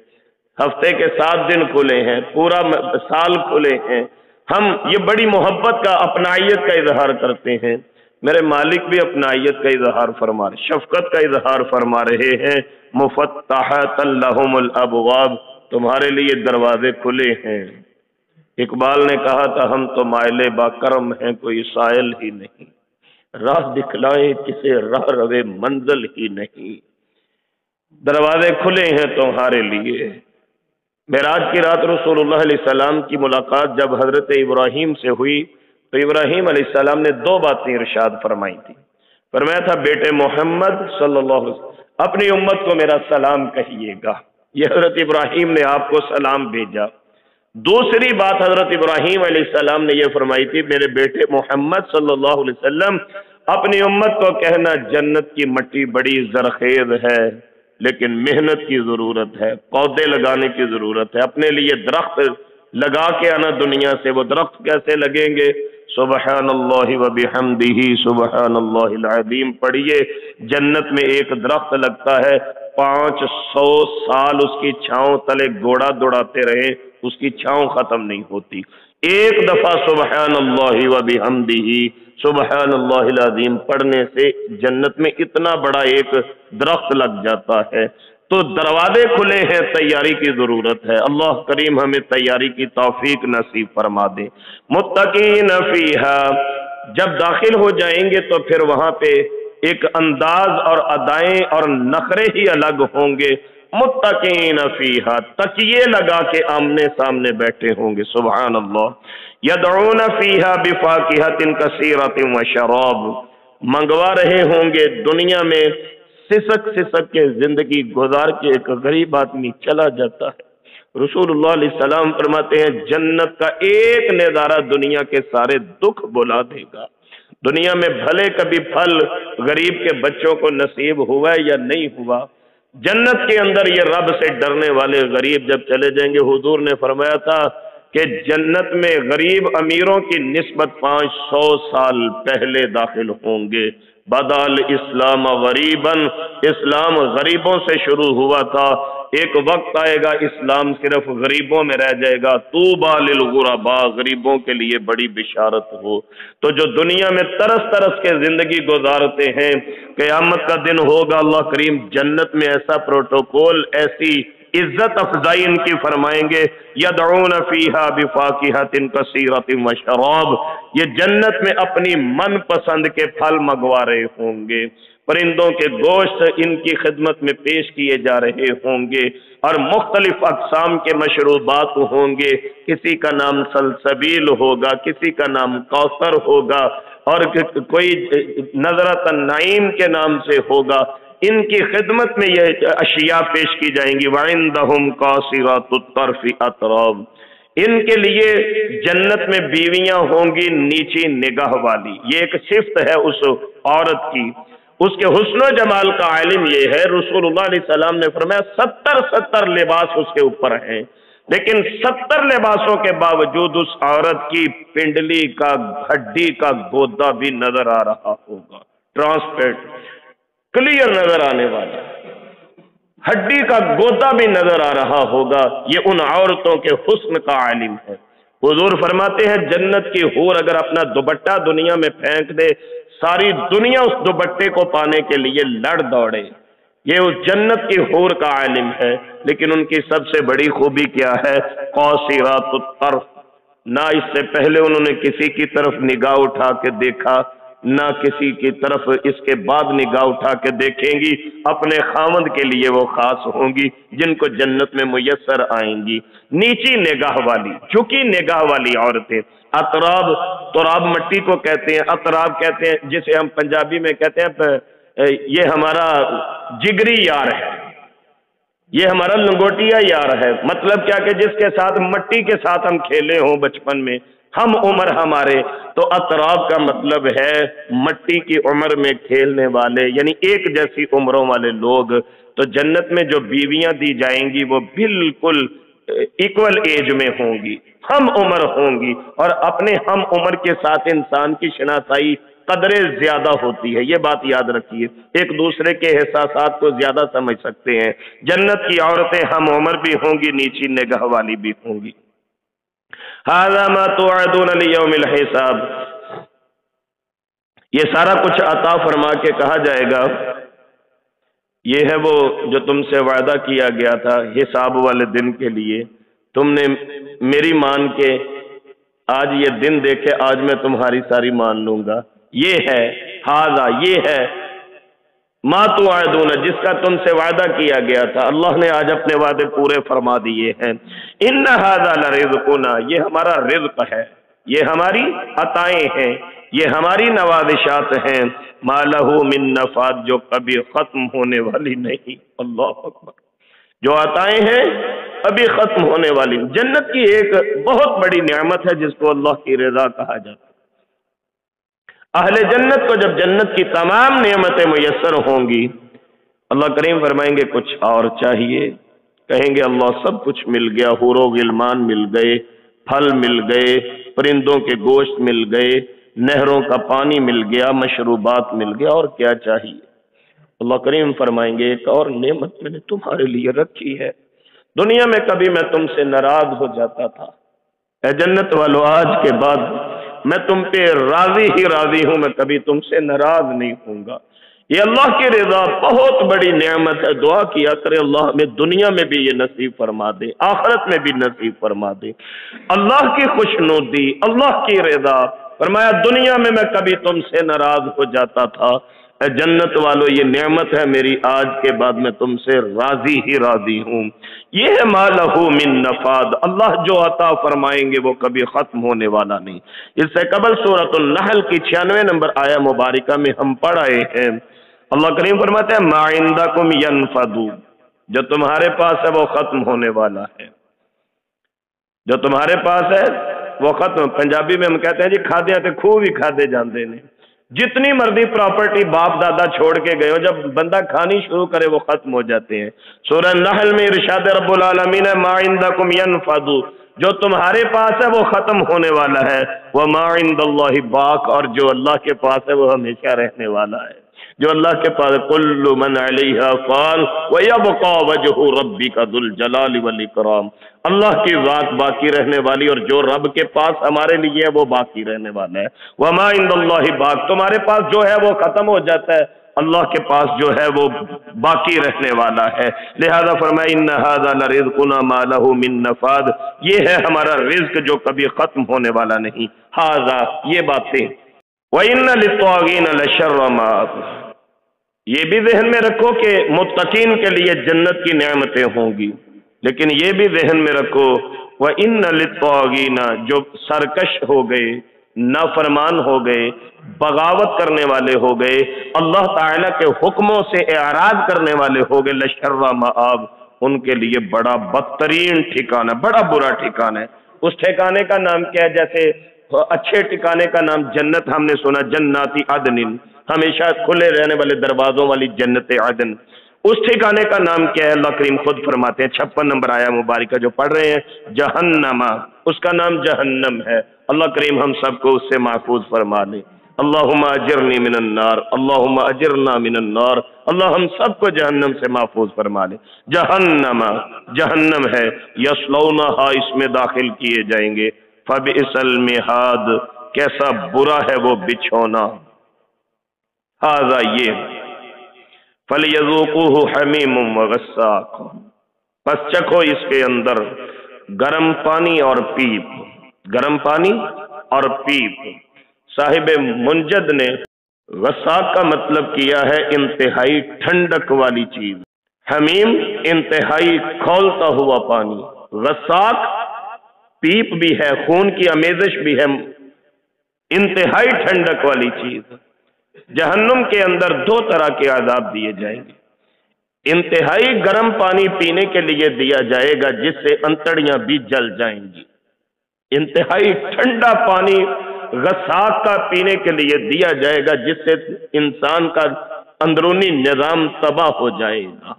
ہفتے کے 7 دن کھلے ہیں، پورا سال کھلے ہیں۔ ہم یہ بڑی محبت کا، اپنائیت کا اظہار کرتے ہیں۔ میرے مالک بھی اپنائیت کا اظہار فرما رہے، شفقت کا اظہار فرما رہے ہیں، مفتحۃ لہم الابواب، تمہارے لیے دروازے کھلے ہیں۔ اقبال نے کہا تھا ہم تو مائل با کرم ہیں، کوئی سائل ہی نہیں، راہ دکھلائیں کسے راہ روے منزل ہی نہیں۔ دروازے کھلے ہیں تمہارے لیے۔ معراج کی رات رسول اللہ علیہ السلام کی ملاقات جب حضرت ابراہیم سے ہوئی تو ابراہیم علیہ السلام نے 2 باتیں ارشاد فرمائی تھی۔ فرمایا تھا بیٹے محمد صلی اللہ علیہ وسلم اپنی امت کو میرا سلام کہیے گا، یہ حضرت ابراہیم نے آپ کو سلام بھیجا۔ دوسری بات حضرت ابراہیم علیہ السلام نے یہ فرمائی تھی، میرے بیٹے محمد صلی اللہ علیہ وسلم اپنی امت کو کہنا جنت کی مٹی بڑی زرخیز ہے لیکن محنت کی ضرورت ہے، پودے لگانے کی ضرورت ہے، اپنے لیے درخت لگا کے آنا دنیا سے۔ وہ درخت کیسے لگیں گے؟ سبحان اللہ و بحمدہ سبحان اللہ العظیم پڑھیے۔ جنت میں ایک درخت لگتا ہے 500 سال اس کی چھاؤں تلے گھوڑا دوڑاتے رہیں، اس کی چھاؤں ختم نہیں ہوتی۔ ایک دفعہ سبحان اللہ و بحمدہ سبحان اللہ العظیم پڑھنے سے جنت میں اتنا بڑا ایک درخت لگ جاتا ہے۔ تو دروازے کھلے ہیں، تیاری کی ضرورت ہے۔ اللہ کریم ہمیں تیاری کی توفیق نصیب فرما دے۔ متقین فیہا، جب داخل ہو جائیں گے تو پھر وہاں پہ ایک انداز اور ادائیں اور نخرے ہی الگ ہوں گے۔ متقین فیہا، تکیے لگا کے آمنے سامنے بیٹھے ہوں گے۔ سبحان اللہ۔ یدعون فیہا بفاکہۃ کثیرۃ وشراب، منگوا رہے ہوں گے دنیا میں سسک سسک کے زندگی گزار کے ایک غریب آدمی چلا جاتا ہے۔ رسول اللہ علیہ السلام فرماتے ہیں جنت کا ایک نظارہ دنیا کے سارے دکھ بلا دے گا۔ دنیا میں بھلے کبھی پھل غریب کے بچوں کو نصیب ہوا ہے یا نہیں ہوا، جنت کے اندر یہ رب سے ڈرنے والے غریب جب چلے جائیں گے، حضور نے فرمایا تھا کہ جنت میں غریب امیروں کی نسبت 500 سال پہلے داخل ہوں گے۔ بدال اسلام غریباً، اسلام غریبوں سے شروع ہوا تھا، ایک وقت آئے گا اسلام صرف غریبوں میں رہ جائے گا۔ طوبیٰ للغرباء، غریبوں کے لیے بڑی بشارت ہو۔ تو جو دنیا میں ترس ترس کے زندگی گزارتے ہیں، قیامت کا دن ہوگا اللہ کریم جنت میں ایسا پروٹوکول، ایسی عزت افزائی ان کی فرمائیں گے۔ یدعون فیہا بفاکہۃ کثیرۃ وشراب، یہ جنت میں اپنی من پسند کے پھل منگوا رہے ہوں گے، پرندوں کے گوشت ان کی خدمت میں پیش کیے جا رہے ہوں گے، اور مختلف اقسام کے مشروبات ہوں گے۔ کسی کا نام سلسبیل ہوگا، کسی کا نام کوثر ہوگا، اور کوئی نظرۃ النعیم کے نام سے ہوگا۔ ان کی خدمت میں یہ اشیاء پیش کی جائیں گی۔ وَعِندَهُمْ قَاصِرَاتُ الطَّرْفِ أَتْرَابٌ، ان کے لیے جنت میں بیویاں ہوں گی نیچی نگاہ والی۔ یہ ایک صفت ہے اس عورت کی، اس کے حسن و جمال کا عالم یہ ہے۔ رسول اللہ علیہ السلام نے فرمایا 70 لباس اس کے اوپر ہیں، لیکن 70 لباسوں کے باوجود اس عورت کی پنڈلی کا ہڈی کا گودا بھی نظر آ رہا ہوگا، ٹرانسپیرنٹ، کلیئر نظر آنے والا، ہڈی کا گودا بھی نظر آ رہا ہوگا۔ یہ ان عورتوں کے حسن کا عالم ہے۔ حضور فرماتے ہیں جنت کی حور اگر اپنا دوپٹہ دنیا میں پھینک دے، ساری دنیا اس دوپٹے کو پانے کے لیے لڑ دوڑے۔ یہ اس جنت کی حور کا عالم ہے۔ لیکن ان کی سب سے بڑی خوبی کیا ہے؟ قاصرات الطرف، نہ اس سے پہلے انہوں نے کسی کی طرف نگاہ اٹھا کے دیکھا، نہ کسی کی طرف اس کے بعد نگاہ اٹھا کے دیکھیں گی۔ اپنے خاوند کے لیے وہ خاص ہوں گی جن کو جنت میں میسر آئیں گی۔ نیچی نگاہ والی، جھکی نگاہ والی عورتیں۔ اطراب، تراب مٹی کو کہتے ہیں، اطراب کہتے ہیں جسے ہم پنجابی میں کہتے ہیں یہ ہمارا جگری یار ہے، یہ ہمارا لنگوٹیا یار ہے۔ مطلب کیا کہ جس کے ساتھ مٹی کے ساتھ ہم کھیلے ہوں بچپن میں، ہم عمر ہمارے، تو اطراب کا مطلب ہے مٹی کی عمر میں کھیلنے والے، یعنی ایک جیسی عمروں والے لوگ۔ تو جنت میں جو بیویاں دی جائیں گی وہ بالکل ایکول ایج میں ہوں گی، ہم عمر ہوں گی، اور اپنے ہم عمر کے ساتھ انسان کی شناسائی قدریں زیادہ ہوتی ہے، یہ بات یاد رکھیے، ایک دوسرے کے احساسات کو زیادہ سمجھ سکتے ہیں۔ جنت کی عورتیں ہم عمر بھی ہوں گی، نیچی نگاہ والی بھی ہوں گی۔ ھذا ما توعدون لیوم الحساب، یہ سارا کچھ عطا فرما کے کہا جائے گا یہ ہے وہ جو تم سے وعدہ کیا گیا تھا حساب والے دن کے لیے، تم نے میری مان کے آج یہ دن دیکھے، آج میں تمہاری ساری مان لوں گا۔ یہ ہے ھذا، یہ ہے ما توعدون، جس کا تم سے وعدہ کیا گیا تھا، اللہ نے آج اپنے وعدے پورے فرما دیے ہیں۔ ان ھذا لرزقنا، یہ ہمارا رزق ہے، یہ ہماری عطائیں ہیں، یہ ہماری نوازشات ہیں، ما لہ من نفاد، جو کبھی ختم ہونے والی نہیں۔ اللہ اکبر، جو عطائیں ہیں ابھی ختم ہونے والی۔ جنت کی ایک بہت بڑی نعمت ہے جس کو اللہ کی رضا کہا جاتا ہے۔ اہل جنت کو جب جنت کی تمام نعمتیں میسر ہوں گی، اللہ کریم فرمائیں گے کچھ اور چاہیے، کہیں گے اللہ سب کچھ مل گیا، حور و غلمان مل گئے، پھل مل گئے، پرندوں کے گوشت مل گئے، نہروں کا پانی مل گیا، مشروبات مل گیا، اور کیا چاہیے؟ اللہ کریم فرمائیں گے ایک اور نعمت میں نے تمہارے لیے رکھی ہے، دنیا میں کبھی میں تم سے ناراض ہو جاتا تھا، اے جنت والو آج کے بعد میں تم پہ راضی ہی راضی ہوں، میں کبھی تم سے ناراض نہیں ہوں گا۔ یہ اللہ کی رضا بہت بڑی نعمت ہے، دعا کیا کرے اللہ ہمیں دنیا میں بھی یہ نصیب فرما دے، آخرت میں بھی نصیب فرما دے۔ اللہ کی خوشنودی، اللہ کی رضا، فرمایا دنیا میں میں کبھی تم سے ناراض ہو جاتا تھا، اے جنت والو یہ نعمت ہے میری، آج کے بعد میں تم سے راضی ہی راضی ہوں۔ یہ ہے ما لہ من نفاد، اللہ جو عطا فرمائیں گے وہ کبھی ختم ہونے والا نہیں۔ اس سے قبل سورۃ النحل کی 96 نمبر آیہ مبارکہ میں ہم پڑھ آئے ہیں، اللہ کریم فرماتے ہیں ما عندکم ینفد، جو تمہارے پاس ہے وہ ختم ہونے والا ہے، جو تمہارے پاس ہے وہ ختم۔ پنجابی میں ہم کہتے ہیں جی کھادے ہیں تے خوب ہی کھادے جاندے نے، جتنی مرضی پراپرٹی باپ دادا چھوڑ کے گئے ہو، جب بندہ کھانی شروع کرے وہ ختم ہو جاتے ہیں۔ سورہ نحل میں ارشاد رب العالمین ہے ما عندکم ینفد، جو تمہارے پاس ہے وہ ختم ہونے والا ہے، وما عند اللہ باق، اور جو اللہ کے پاس ہے وہ ہمیشہ رہنے والا ہے۔ جو اللہ کے پاس کل من علیہا فان ویبقى وجہ ربک ذو الجلال والاکرام، اللہ کی ذات باقی رہنے والی، اور جو رب کے پاس ہمارے لیے ہے وہ باقی رہنے والا ہے۔ وما عند اللہ باق، تمہارے پاس جو ہے وہ ختم ہو جاتا ہے، اللہ کے پاس جو ہے وہ باقی رہنے والا ہے۔ لہذا فرمایا ان ھذا لرزقنا ما لہ من نفاد، یہ ہے ہمارا رزق جو کبھی ختم ہونے والا نہیں۔ ھذا، یہ باتیں، وَإِنَّ لِلطَّاغِينَ لَشَرَّ مَآبٍ، یہ بھی ذہن میں رکھو کہ متقین کے لیے جنت کی نعمتیں ہوں گی، لیکن یہ بھی ذہن میں رکھو وَإِنَّ لِلطَّاغِينَ، جو سرکش ہو گئے، نافرمان ہو گئے، بغاوت کرنے والے ہو گئے، اللہ تعالیٰ کے حکموں سے اعراض کرنے والے ہو گئے، لَشَرَّ مَآب، ان کے لیے بڑا بدترین ٹھکانہ، بڑا برا ٹھکانہ ہے۔ اس ٹھکانے کا نام کیا ہے؟ جیسے اچھے ٹھکانے کا نام جنت ہم نے سنا، جناتی عدن، ہمیشہ کھلے رہنے والے دروازوں والی جنت عدن، اس ٹھکانے کا نام کیا ہے؟ اللہ کریم خود فرماتے ہیں 56 نمبر آیہ مبارکہ جو پڑھ رہے ہیں، جہنم، اس کا نام جہنم ہے۔ اللہ کریم ہم سب کو اس سے محفوظ فرما لے۔ اللہم اجرنی من النار، اللہم اجرنا من النار، اللہ ہم سب کو جہنم سے محفوظ فرما لے۔ جہنم، جہنم ہے، یصلونہا، اس میں داخل کیے جائیں گے، فبئس المہاد، کیسا برا ہے وہ بچھونا۔ ھذا، یہ، فَلْيَذُوقُوهُ حَمِيمٌ وَغَسَّاقٌ، پس چکھو اس کے اندر گرم پانی اور پیپ، گرم پانی اور پیپ۔ صاحب منجد نے غساق کا مطلب کیا ہے انتہائی ٹھنڈک والی چیز، حمیم انتہائی کھولتا ہوا پانی، غساق پیپ بھی ہے، خون کی آمیزش بھی ہے، انتہائی ٹھنڈک والی چیز۔ جہنم کے اندر دو طرح کے عذاب دیے جائیں گے، انتہائی گرم پانی پینے کے لیے دیا جائے گا جس سے انتڑیاں بھی جل جائیں گی، انتہائی ٹھنڈا پانی غساق کا پینے کے لیے دیا جائے گا جس سے انسان کا اندرونی نظام تباہ ہو جائے گا۔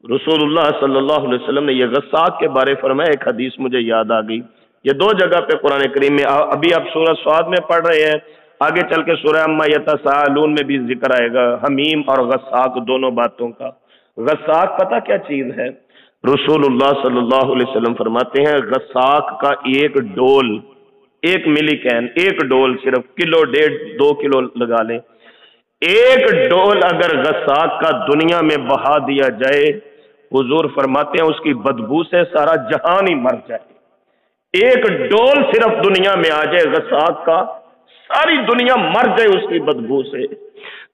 رسول اللہ صلی اللہ علیہ وسلم نے یہ غساق کے بارے فرمایا، ایک حدیث مجھے یاد آ گئی، یہ دو جگہ پہ قرآن کریم میں، ابھی آپ سورہ صاد میں پڑھ رہے ہیں، آگے چل کے سورہ اما یتساءلون میں بھی ذکر آئے گا حمیم اور غساق دونوں باتوں کا۔ غساق پتہ کیا چیز ہے؟ رسول اللہ صلی اللہ علیہ وسلم فرماتے ہیں غساق کا ایک ڈول، ایک ملی کین، ایک ڈول صرف کلو ڈیڑھ 2 کلو لگا لیں، ایک ڈول اگر غساق کا دنیا میں بہا دیا جائے، حضور فرماتے ہیں اس کی بدبو سے سارا جہان ہی مر جائے۔ ایک ڈول صرف دنیا میں آ جائے غساق کا، ساری دنیا مر جائے اس کی بدبو سے۔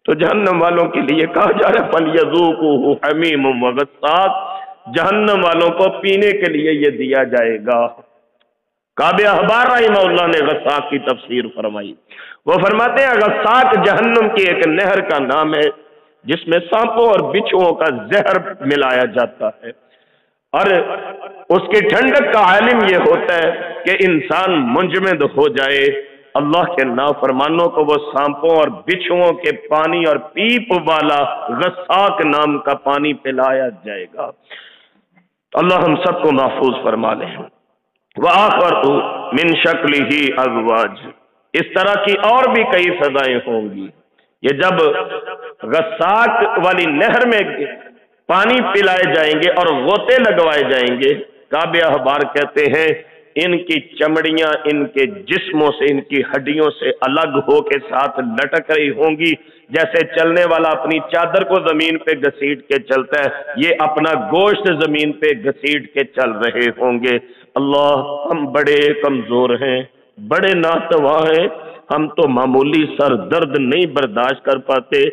تو جہنم والوں کے لیے کہا جا رہا ہے فَلْيَذُوقُوهُ حَمِيمٌ وَغَسَّاقٌ، جہنم والوں کو پینے کے لیے یہ دیا جائے گا۔ کعب احبار رحمہ اللہ نے غساق کی تفسیر فرمائی، وہ فرماتے ہیں غساق جہنم کی ایک نہر کا نام ہے جس میں سانپوں اور بچھوؤں کا زہر ملایا جاتا ہے، اور اس کی ٹھنڈک کا عالم یہ ہوتا ہے کہ انسان منجمد ہو جائے، اللہ کے نافرمانوں کو وہ سانپوں اور بچھوؤں کے پانی اور پیپ والا غساق نام کا پانی پلایا جائے گا۔ اللہ ہم سب کو محفوظ فرما لے۔ وَآخَرُ مِن شَكْلِهِ أَزْوَاجٌ، اس طرح کی اور بھی کئی سزائیں ہوں گی۔ یہ جب غساق والی نہر میں پانی پلائے جائیں گے اور غوطے لگوائے جائیں گے، کعب احبار کہتے ہیں ان کی چمڑیاں ان کے جسموں سے، ان کی ہڈیوں سے الگ ہو کے ساتھ لٹک رہی ہوں گی، جیسے چلنے والا اپنی چادر کو زمین پہ گھسیٹ کے چلتا ہے، یہ اپنا گوشت زمین پہ گھسیٹ کے چل رہے ہوں گے۔ اللہ، ہم بڑے کمزور ہیں، بڑے ناتواں ہیں، ہم تو معمولی سر درد نہیں برداشت کر پاتے۔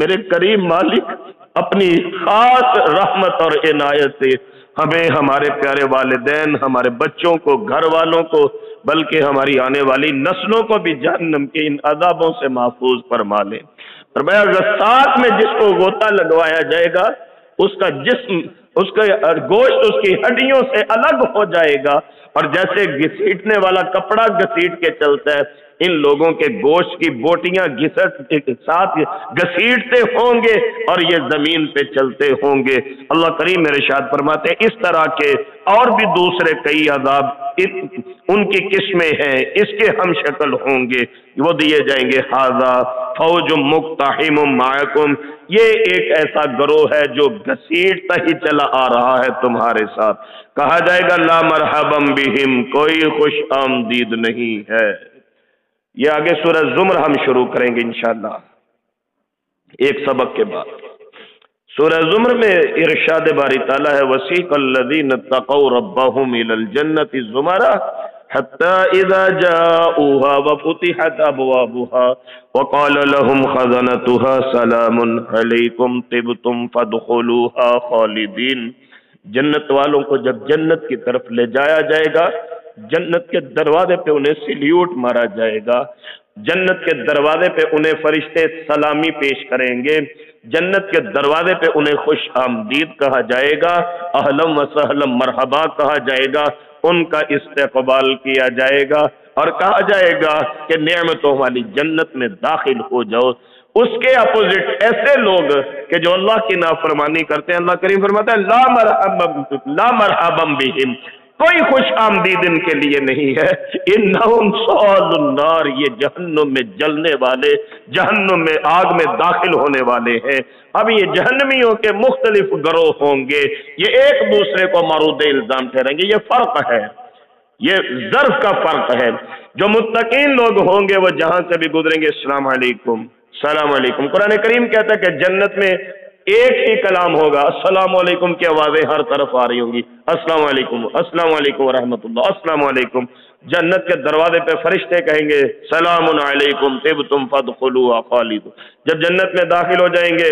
میرے کریم مالک اپنی خاص رحمت اور عنایت سے ہمیں، ہمارے پیارے والدین، ہمارے بچوں کو، گھر والوں کو، بلکہ ہماری آنے والی نسلوں کو بھی جہنم کے ان عذابوں سے محفوظ فرما لے۔ فرمایا غساق میں جس کو غوطہ لگوایا جائے گا اس کا جسم، اس کا گوشت اس کی ہڈیوں سے الگ ہو جائے گا، اور جیسے گھسیٹنے والا کپڑا گھسیٹ کے چلتا ہے، ان لوگوں کے گوشت کی بوٹیاں ساتھ گھسیٹتے ہوں گے اور یہ زمین پہ چلتے ہوں گے۔ اللہ کریم ارشاد فرماتے ہیں اس طرح کے اور بھی دوسرے کئی عذاب ان کی قسمیں ہیں، اس کے ہم شکل ہوں گے، وہ دیے جائیں گے۔ ھذا فوج مقتحم معکم، یہ ایک ایسا گروہ ہے جو گھسیٹتا ہی چلا آ رہا ہے تمہارے ساتھ۔ کہا جائے گا لا مرحبا بہم، کوئی خوش آمدید نہیں ہے۔ یہ آگے سورہ زمر ہم شروع کریں گے انشاءاللہ ایک سبق کے بعد۔ سورہ زمر میں ارشاد باری تعالیٰ ہے وَسِيقَ الَّذِينَ اتَّقَوْا رَبَّهُمْ إِلَى الْجَنَّةِ زُمَرًا حَتَّى إِذَا جَاءُوهَا وَفُتِحَتْ أَبْوَابُهَا وَقَالَ لَهُمْ خَزَنَتُهَا سَلَامٌ عَلَيْكُمْ طِبْتُمْ فَادْخُلُوهَا خَالِدِينَ۔ جنت والوں کو جب جنت کی طرف لے جایا جائے گا، جنت کے دروازے پہ انہیں سلیوٹ مارا جائے گا، جنت کے دروازے پہ انہیں فرشتے سلامی پیش کریں گے، جنت کے دروازے پہ انہیں خوش آمدید کہا جائے گا، اہلم و سہلم مرحبا کہا جائے گا، ان کا استقبال کیا جائے گا اور کہا جائے گا کہ نعمتوں والی جنت میں داخل ہو جاؤ۔ اس کے اپوزٹ ایسے لوگ کہ جو اللہ کی نافرمانی کرتے ہیں، اللہ کریم فرماتا ہے لا مرحبا بہم، کوئی خوش آمدید ان کے لیے نہیں ہے۔ انہم صالوا النار، یہ جہنم میں جلنے والے، جہنم میں آگ میں داخل ہونے والے ہیں۔ اب یہ جہنمیوں کے مختلف گروہ ہوں گے، یہ ایک دوسرے کو مورد الزام ٹھہریں گے۔ یہ فرق ہے، یہ ظرف کا فرق ہے۔ جو متقین لوگ ہوں گے وہ جہاں سے بھی گزریں گے السلام علیکم السلام علیکم۔ قرآن کریم کہتا ہے کہ جنت میں ایک ہی کلام ہوگا، السلام علیکم کی آوازیں ہر طرف آ رہی ہوں گی، السلام علیکم ورحمۃ اللہ، السلام علیکم۔ جنت کے دروازے پہ فرشتے کہیں گے سلام علیکم طبتم فادخلوها خالدون۔ جب جنت میں داخل ہو جائیں گے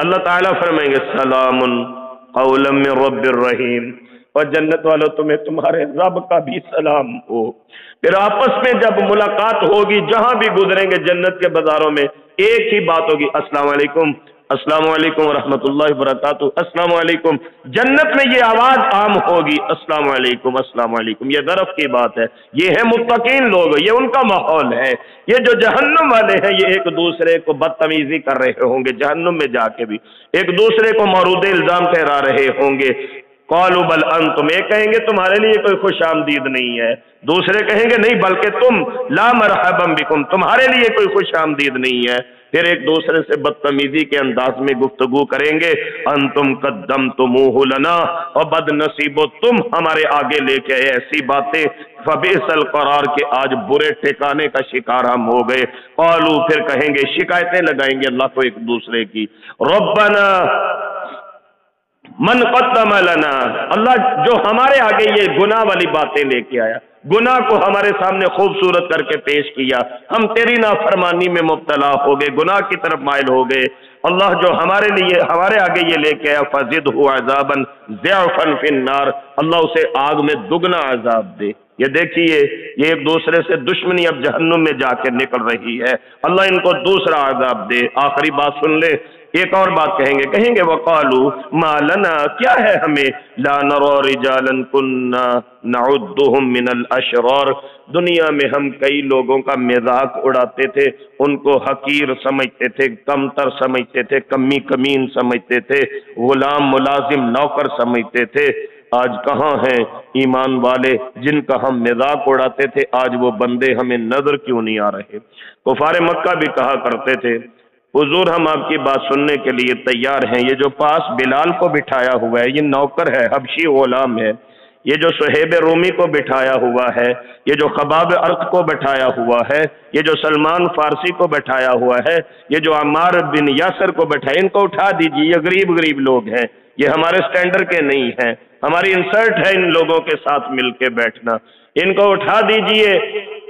اللہ تعالیٰ فرمائیں گے سلام قولا من رب الرحیم، اور جنت والوں تمہیں تمہارے رب کا بھی سلام ہو۔ پھر آپس میں جب ملاقات ہوگی جہاں بھی گزریں گے جنت کے بازاروں میں ایک ہی بات ہوگی السلام علیکم ورحمۃ اللہ وبرکاتہ، السلام علیکم۔ جنت میں یہ آواز عام ہوگی السلام علیکم۔ یہ ظرف کی بات ہے، یہ ہے متقین لوگ، یہ ان کا ماحول ہے۔ یہ جو جہنم والے ہیں یہ ایک دوسرے کو بدتمیزی کر رہے ہوں گے، جہنم میں جا کے بھی ایک دوسرے کو مورد الزام ٹھہرا رہے ہوں گے۔ قالوا بل انتم، ایک کہیں گے تمہارے لیے کوئی خوش آمدید نہیں ہے، دوسرے کہیں گے نہیں بلکہ تم لا مرحبا بکم، تمہارے لیے کوئی خوش آمدید نہیں ہے۔ پھر ایک دوسرے سے بدتمیزی کے انداز میں گفتگو کریں گے، انتم قدمتموہ لنا، اور بد نصیبو تم ہمارے آگے لے کے آئے ایسی باتیں، فبئس القرار کے آج برے ٹھکانے کا شکار ہم ہو گئے۔ قالوا پھر کہیں گے، شکایتیں لگائیں گے اللہ کو ایک دوسرے کی، ربنا من قدم لنا، اللہ جو ہمارے آگے یہ گناہ والی باتیں لے کے آیا، گناہ کو ہمارے سامنے خوبصورت کر کے پیش کیا، ہم تیری نافرمانی میں مبتلا ہو گئے، گناہ کی طرف مائل ہو گئے، اللہ جو ہمارے آگے یہ لے کے آیا، فزدہ عذابا ضعفا فی النار، اللہ اسے آگ میں دگنا عذاب دے۔ یہ دیکھیے یہ ایک دوسرے سے دشمنی اب جہنم میں جا کے نکل رہی ہے، اللہ ان کو دوسرا عذاب دے۔ آخری بات سن لے، ایک اور بات کہیں گے وقالو ما لنا، کیا ہے ہمیں، لا نرى رجالا كنا نعدهم من الاشرار، دنیا میں ہم کئی لوگوں کا مذاق اڑاتے تھے، ان کو حقیر سمجھتے تھے، کمتر سمجھتے تھے، کمی کمین سمجھتے تھے، غلام ملازم نوکر سمجھتے تھے، آج کہاں ہیں ایمان والے جن کا ہم مذاق اڑاتے تھے، آج وہ بندے ہمیں نظر کیوں نہیں آ رہے۔ کفار مکہ بھی کہا کرتے تھے، حضور ہم آپ کی بات سننے کے لیے تیار ہیں، یہ جو پاس بلال کو بٹھایا ہوا ہے یہ نوکر ہے، حبشی غلام ہے، یہ جو صہیب رومی کو بٹھایا ہوا ہے، یہ جو خباب ارق کو بٹھایا ہوا ہے، یہ جو سلمان فارسی کو بٹھایا ہوا ہے، یہ جو عمار بن یاسر کو بٹھایا، ان کو اٹھا دیجیے، یہ غریب لوگ ہیں، یہ ہمارے سٹینڈر کے نہیں ہیں، ہماری انسرٹ ہے ان لوگوں کے ساتھ مل کے بیٹھنا، ان کو اٹھا دیجیے،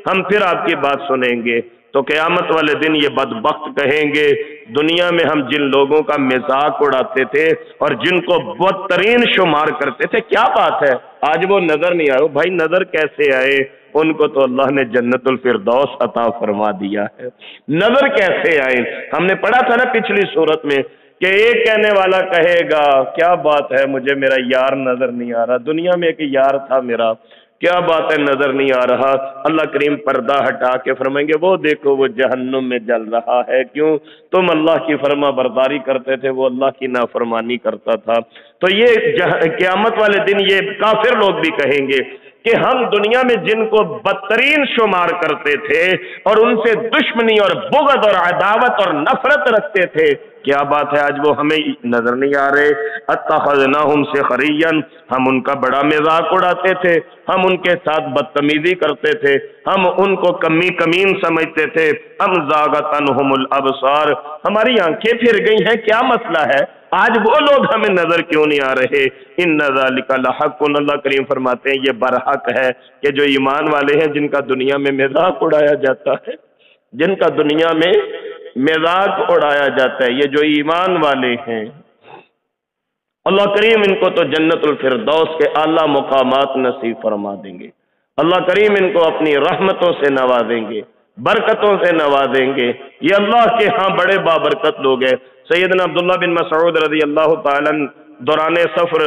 ہم پھر آپ کی بات سنیں گے۔ تو قیامت والے دن یہ بدبخت کہیں گے، دنیا میں ہم جن لوگوں کا مذاق اڑاتے تھے اور جن کو بدترین شمار کرتے تھے، کیا بات ہے آج وہ نظر نہیں آئے۔ بھائی نظر کیسے آئے، ان کو تو اللہ نے جنت الفردوس عطا فرما دیا ہے، نظر کیسے آئے۔ ہم نے پڑھا تھا نا پچھلی صورت میں کہ ایک کہنے والا کہے گا کیا بات ہے مجھے میرا یار نظر نہیں آ رہا، دنیا میں ایک یار تھا میرا، کیا بات ہے نظر نہیں آ رہا۔ اللہ کریم پردہ ہٹا کے فرمائیں گے وہ دیکھو وہ جہنم میں جل رہا ہے، کیوں، تم اللہ کی فرما برداری کرتے تھے، وہ اللہ کی نافرمانی کرتا تھا۔ تو یہ قیامت والے دن یہ کافر لوگ بھی کہیں گے کہ ہم دنیا میں جن کو بدترین شمار کرتے تھے اور ان سے دشمنی اور بغض اور عداوت اور نفرت رکھتے تھے، کیا بات ہے آج وہ ہمیں نظر نہیں آ رہے۔ اتخذناہم سخریا، ہم ان کا بڑا مذاق اڑاتے تھے، ہم ان کے ساتھ بدتمیزی کرتے تھے، ہم ان کو کمی کمین سمجھتے تھے، ام زاغت عنہم الابصار، ہماری آنکھیں پھر گئی ہیں، کیا مسئلہ ہے آج وہ لوگ ہمیں نظر کیوں نہیں آ رہے۔ ان ذالک لحق، اللہ کریم فرماتے ہیں یہ برحق ہے کہ جو ایمان والے ہیں جن کا دنیا میں مذاق اڑایا جاتا ہے، جن کا دنیا میں مذاق اڑایا جاتا ہے، یہ جو ایمان والے ہیں اللہ کریم ان کو تو جنت الفردوس کے اعلیٰ مقامات نصیب فرما دیں گے، اللہ کریم ان کو اپنی رحمتوں سے نوازیں گے، برکتوں سے نوازیں گے، یہ اللہ کے ہاں بڑے بابرکت لوگ ہیں۔ سیدنا عبداللہ بن مسعود رضی اللہ تعالیٰ دوران سفر،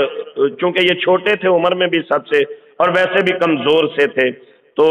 چونکہ یہ چھوٹے تھے عمر میں بھی سب سے اور ویسے بھی کمزور سے تھے، تو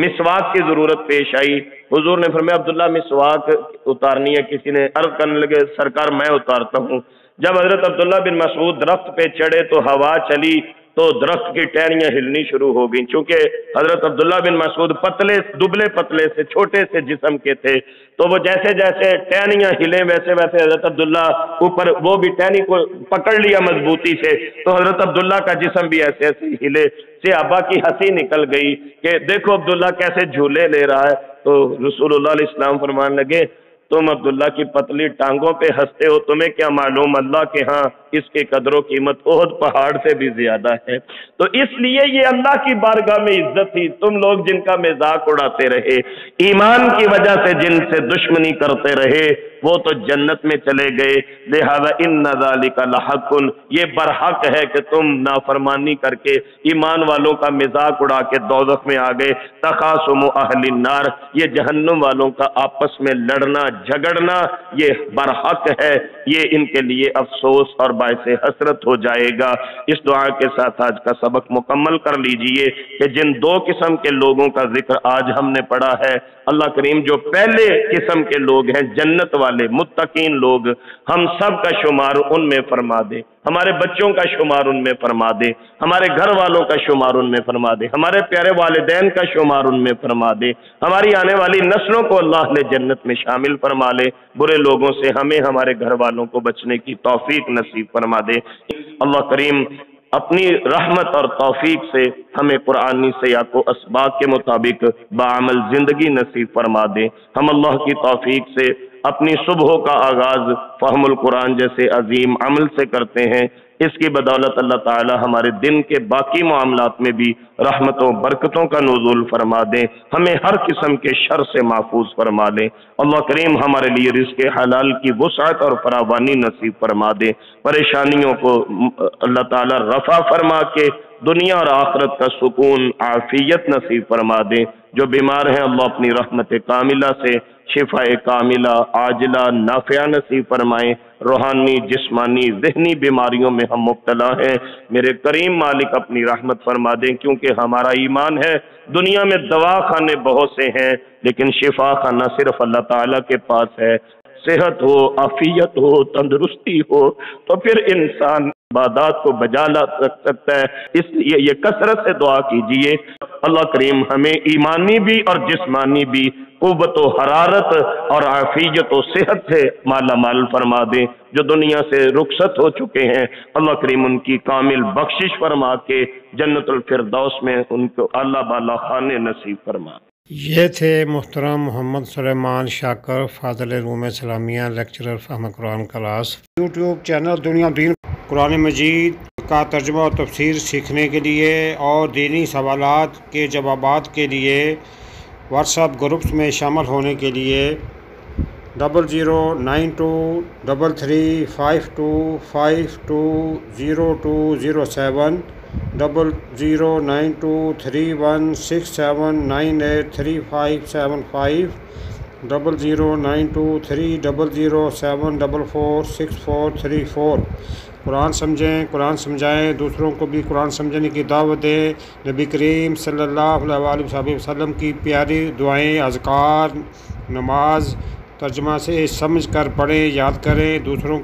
مسواک کی ضرورت پیش آئی، حضور نے فرمایا عبداللہ مسواک اتارنی ہے، کسی نے عرض کرنے لگے سرکار میں اتارتا ہوں۔ جب حضرت عبداللہ بن مسعود درخت پہ چڑھے تو ہوا چلی تو درخت کی ٹہنیاں ہلنی شروع ہو گئیں، چونکہ حضرت عبداللہ بن مسعود پتلے دبلے پتلے سے چھوٹے سے جسم کے تھے، تو وہ جیسے جیسے ٹہنیاں ہلیں ویسے ویسے حضرت عبداللہ اوپر وہ بھی ٹہنی کو پکڑ لیا مضبوطی سے، تو حضرت عبداللہ کا جسم بھی ایسے ایسے ہلے۔ صحابہ کی ہنسی نکل گئی کہ دیکھو عبداللہ کیسے جھولے لے رہا ہے، تو رسول اللہ علیہ السلام فرمان لگے تم عبداللہ کی پتلی ٹانگوں پہ ہنستے ہو، تمہیں کیا معلوم اللہ کے ہاں اس کی قدر و قیمت احد پہاڑ سے بھی زیادہ ہے۔ تو اس لیے یہ اللہ کی بارگاہ میں عزت تھی، تم لوگ جن کا مذاق اڑاتے رہے، ایمان کی وجہ سے جن سے دشمنی کرتے رہے، وہ تو جنت میں چلے گئے۔ لہذا ان ذالک لحق، یہ برحق ہے کہ تم نافرمانی کر کے ایمان والوں کا مذاق اڑا کے دوزخ میں آ گئے۔ تخاصم اہل النار، یہ جہنم والوں کا آپس میں لڑنا جھگڑنا یہ برحق ہے، یہ ان کے لیے افسوس اور باعث حسرت ہو جائے گا۔ اس دعا کے ساتھ آج کا سبق مکمل کر لیجئے کہ جن دو قسم کے لوگوں کا ذکر آج ہم نے پڑھا ہے، اللہ کریم جو پہلے قسم کے لوگ ہیں جنت والے والے متقین لوگ، ہم سب کا شمار ان میں فرما دے، ہمارے بچوں کا شمار ان میں فرما دے، ہمارے گھر والوں کا شمار ان میں فرما دے، ہمارے پیارے والدین کا شمار ان میں فرما دے، ہماری آنے والی نسلوں کو اللہ نے جنت میں شامل فرما لے، برے لوگوں سے ہمیں ہمارے گھر والوں کو بچنے کی توفیق نصیب فرما دے۔ اللہ کریم اپنی رحمت اور توفیق سے ہمیں قرآنی سیاق و اسباق کے مطابق بعمل زندگی نصیب فرما دے۔ ہم اللہ کی توفیق سے اپنی صبح کا آغاز فہم القرآن جیسے عظیم عمل سے کرتے ہیں، اس کی بدولت اللہ تعالی ہمارے دن کے باقی معاملات میں بھی رحمتوں برکتوں کا نزول فرما دے، ہمیں ہر قسم کے شر سے محفوظ فرما دے۔ اللہ کریم ہمارے لیے رزق حلال کی وسعت اور فراوانی نصیب فرما دے، پریشانیوں کو اللہ تعالی رفع فرما کے دنیا اور آخرت کا سکون عافیت نصیب فرما دے۔ جو بیمار ہیں اللہ اپنی رحمت کاملہ سے شفا کاملہ عاجلہ نافعہ نصیب فرمائیں۔ روحانی جسمانی ذہنی بیماریوں میں ہم مبتلا ہیں، میرے کریم مالک اپنی رحمت فرما دیں، کیونکہ ہمارا ایمان ہے دنیا میں دوا خانے بہت سے ہیں لیکن شفا خانہ صرف اللہ تعالیٰ کے پاس ہے۔ صحت ہو، عافیت ہو، تندرستی ہو تو پھر انسان عبادات کو بجا لا سکتا ہے، اس لیے یہ کثرت سے دعا کیجئے اللہ کریم ہمیں ایمانی بھی اور جسمانی بھی قوت و حرارت اور عافیت و صحت سے مالا مال فرما دے۔ جو دنیا سے رخصت ہو چکے ہیں اللہ کریم ان کی کامل بخشش فرما کے جنت الفردوس میں ان کو اعلیٰ بالا خانے نصیب فرما۔ یہ تھے محترم محمد سلیمان شاکر فاضل روم اسلامیہ لیکچرر فہم قرآن کلاس۔ یوٹیوب چینل دنیا دین قرآن مجید کا ترجمہ اور تفسیر سیکھنے کے لیے اور دینی سوالات کے جوابات کے لیے واٹس ایپ گروپس میں شامل ہونے کے لیے 00923352520207 00923167983575 00923007446434۔ قرآن سمجھیں، قرآن سمجھائیں، دوسروں کو بھی قرآن سمجھنے کی دعوت دیں۔ نبی کریم صلی اللہ علیہ وسلم کی پیاری دعائیں، اذکار، نماز ترجمہ سے سمجھ کر پڑھیں، یاد کریں، دوسروں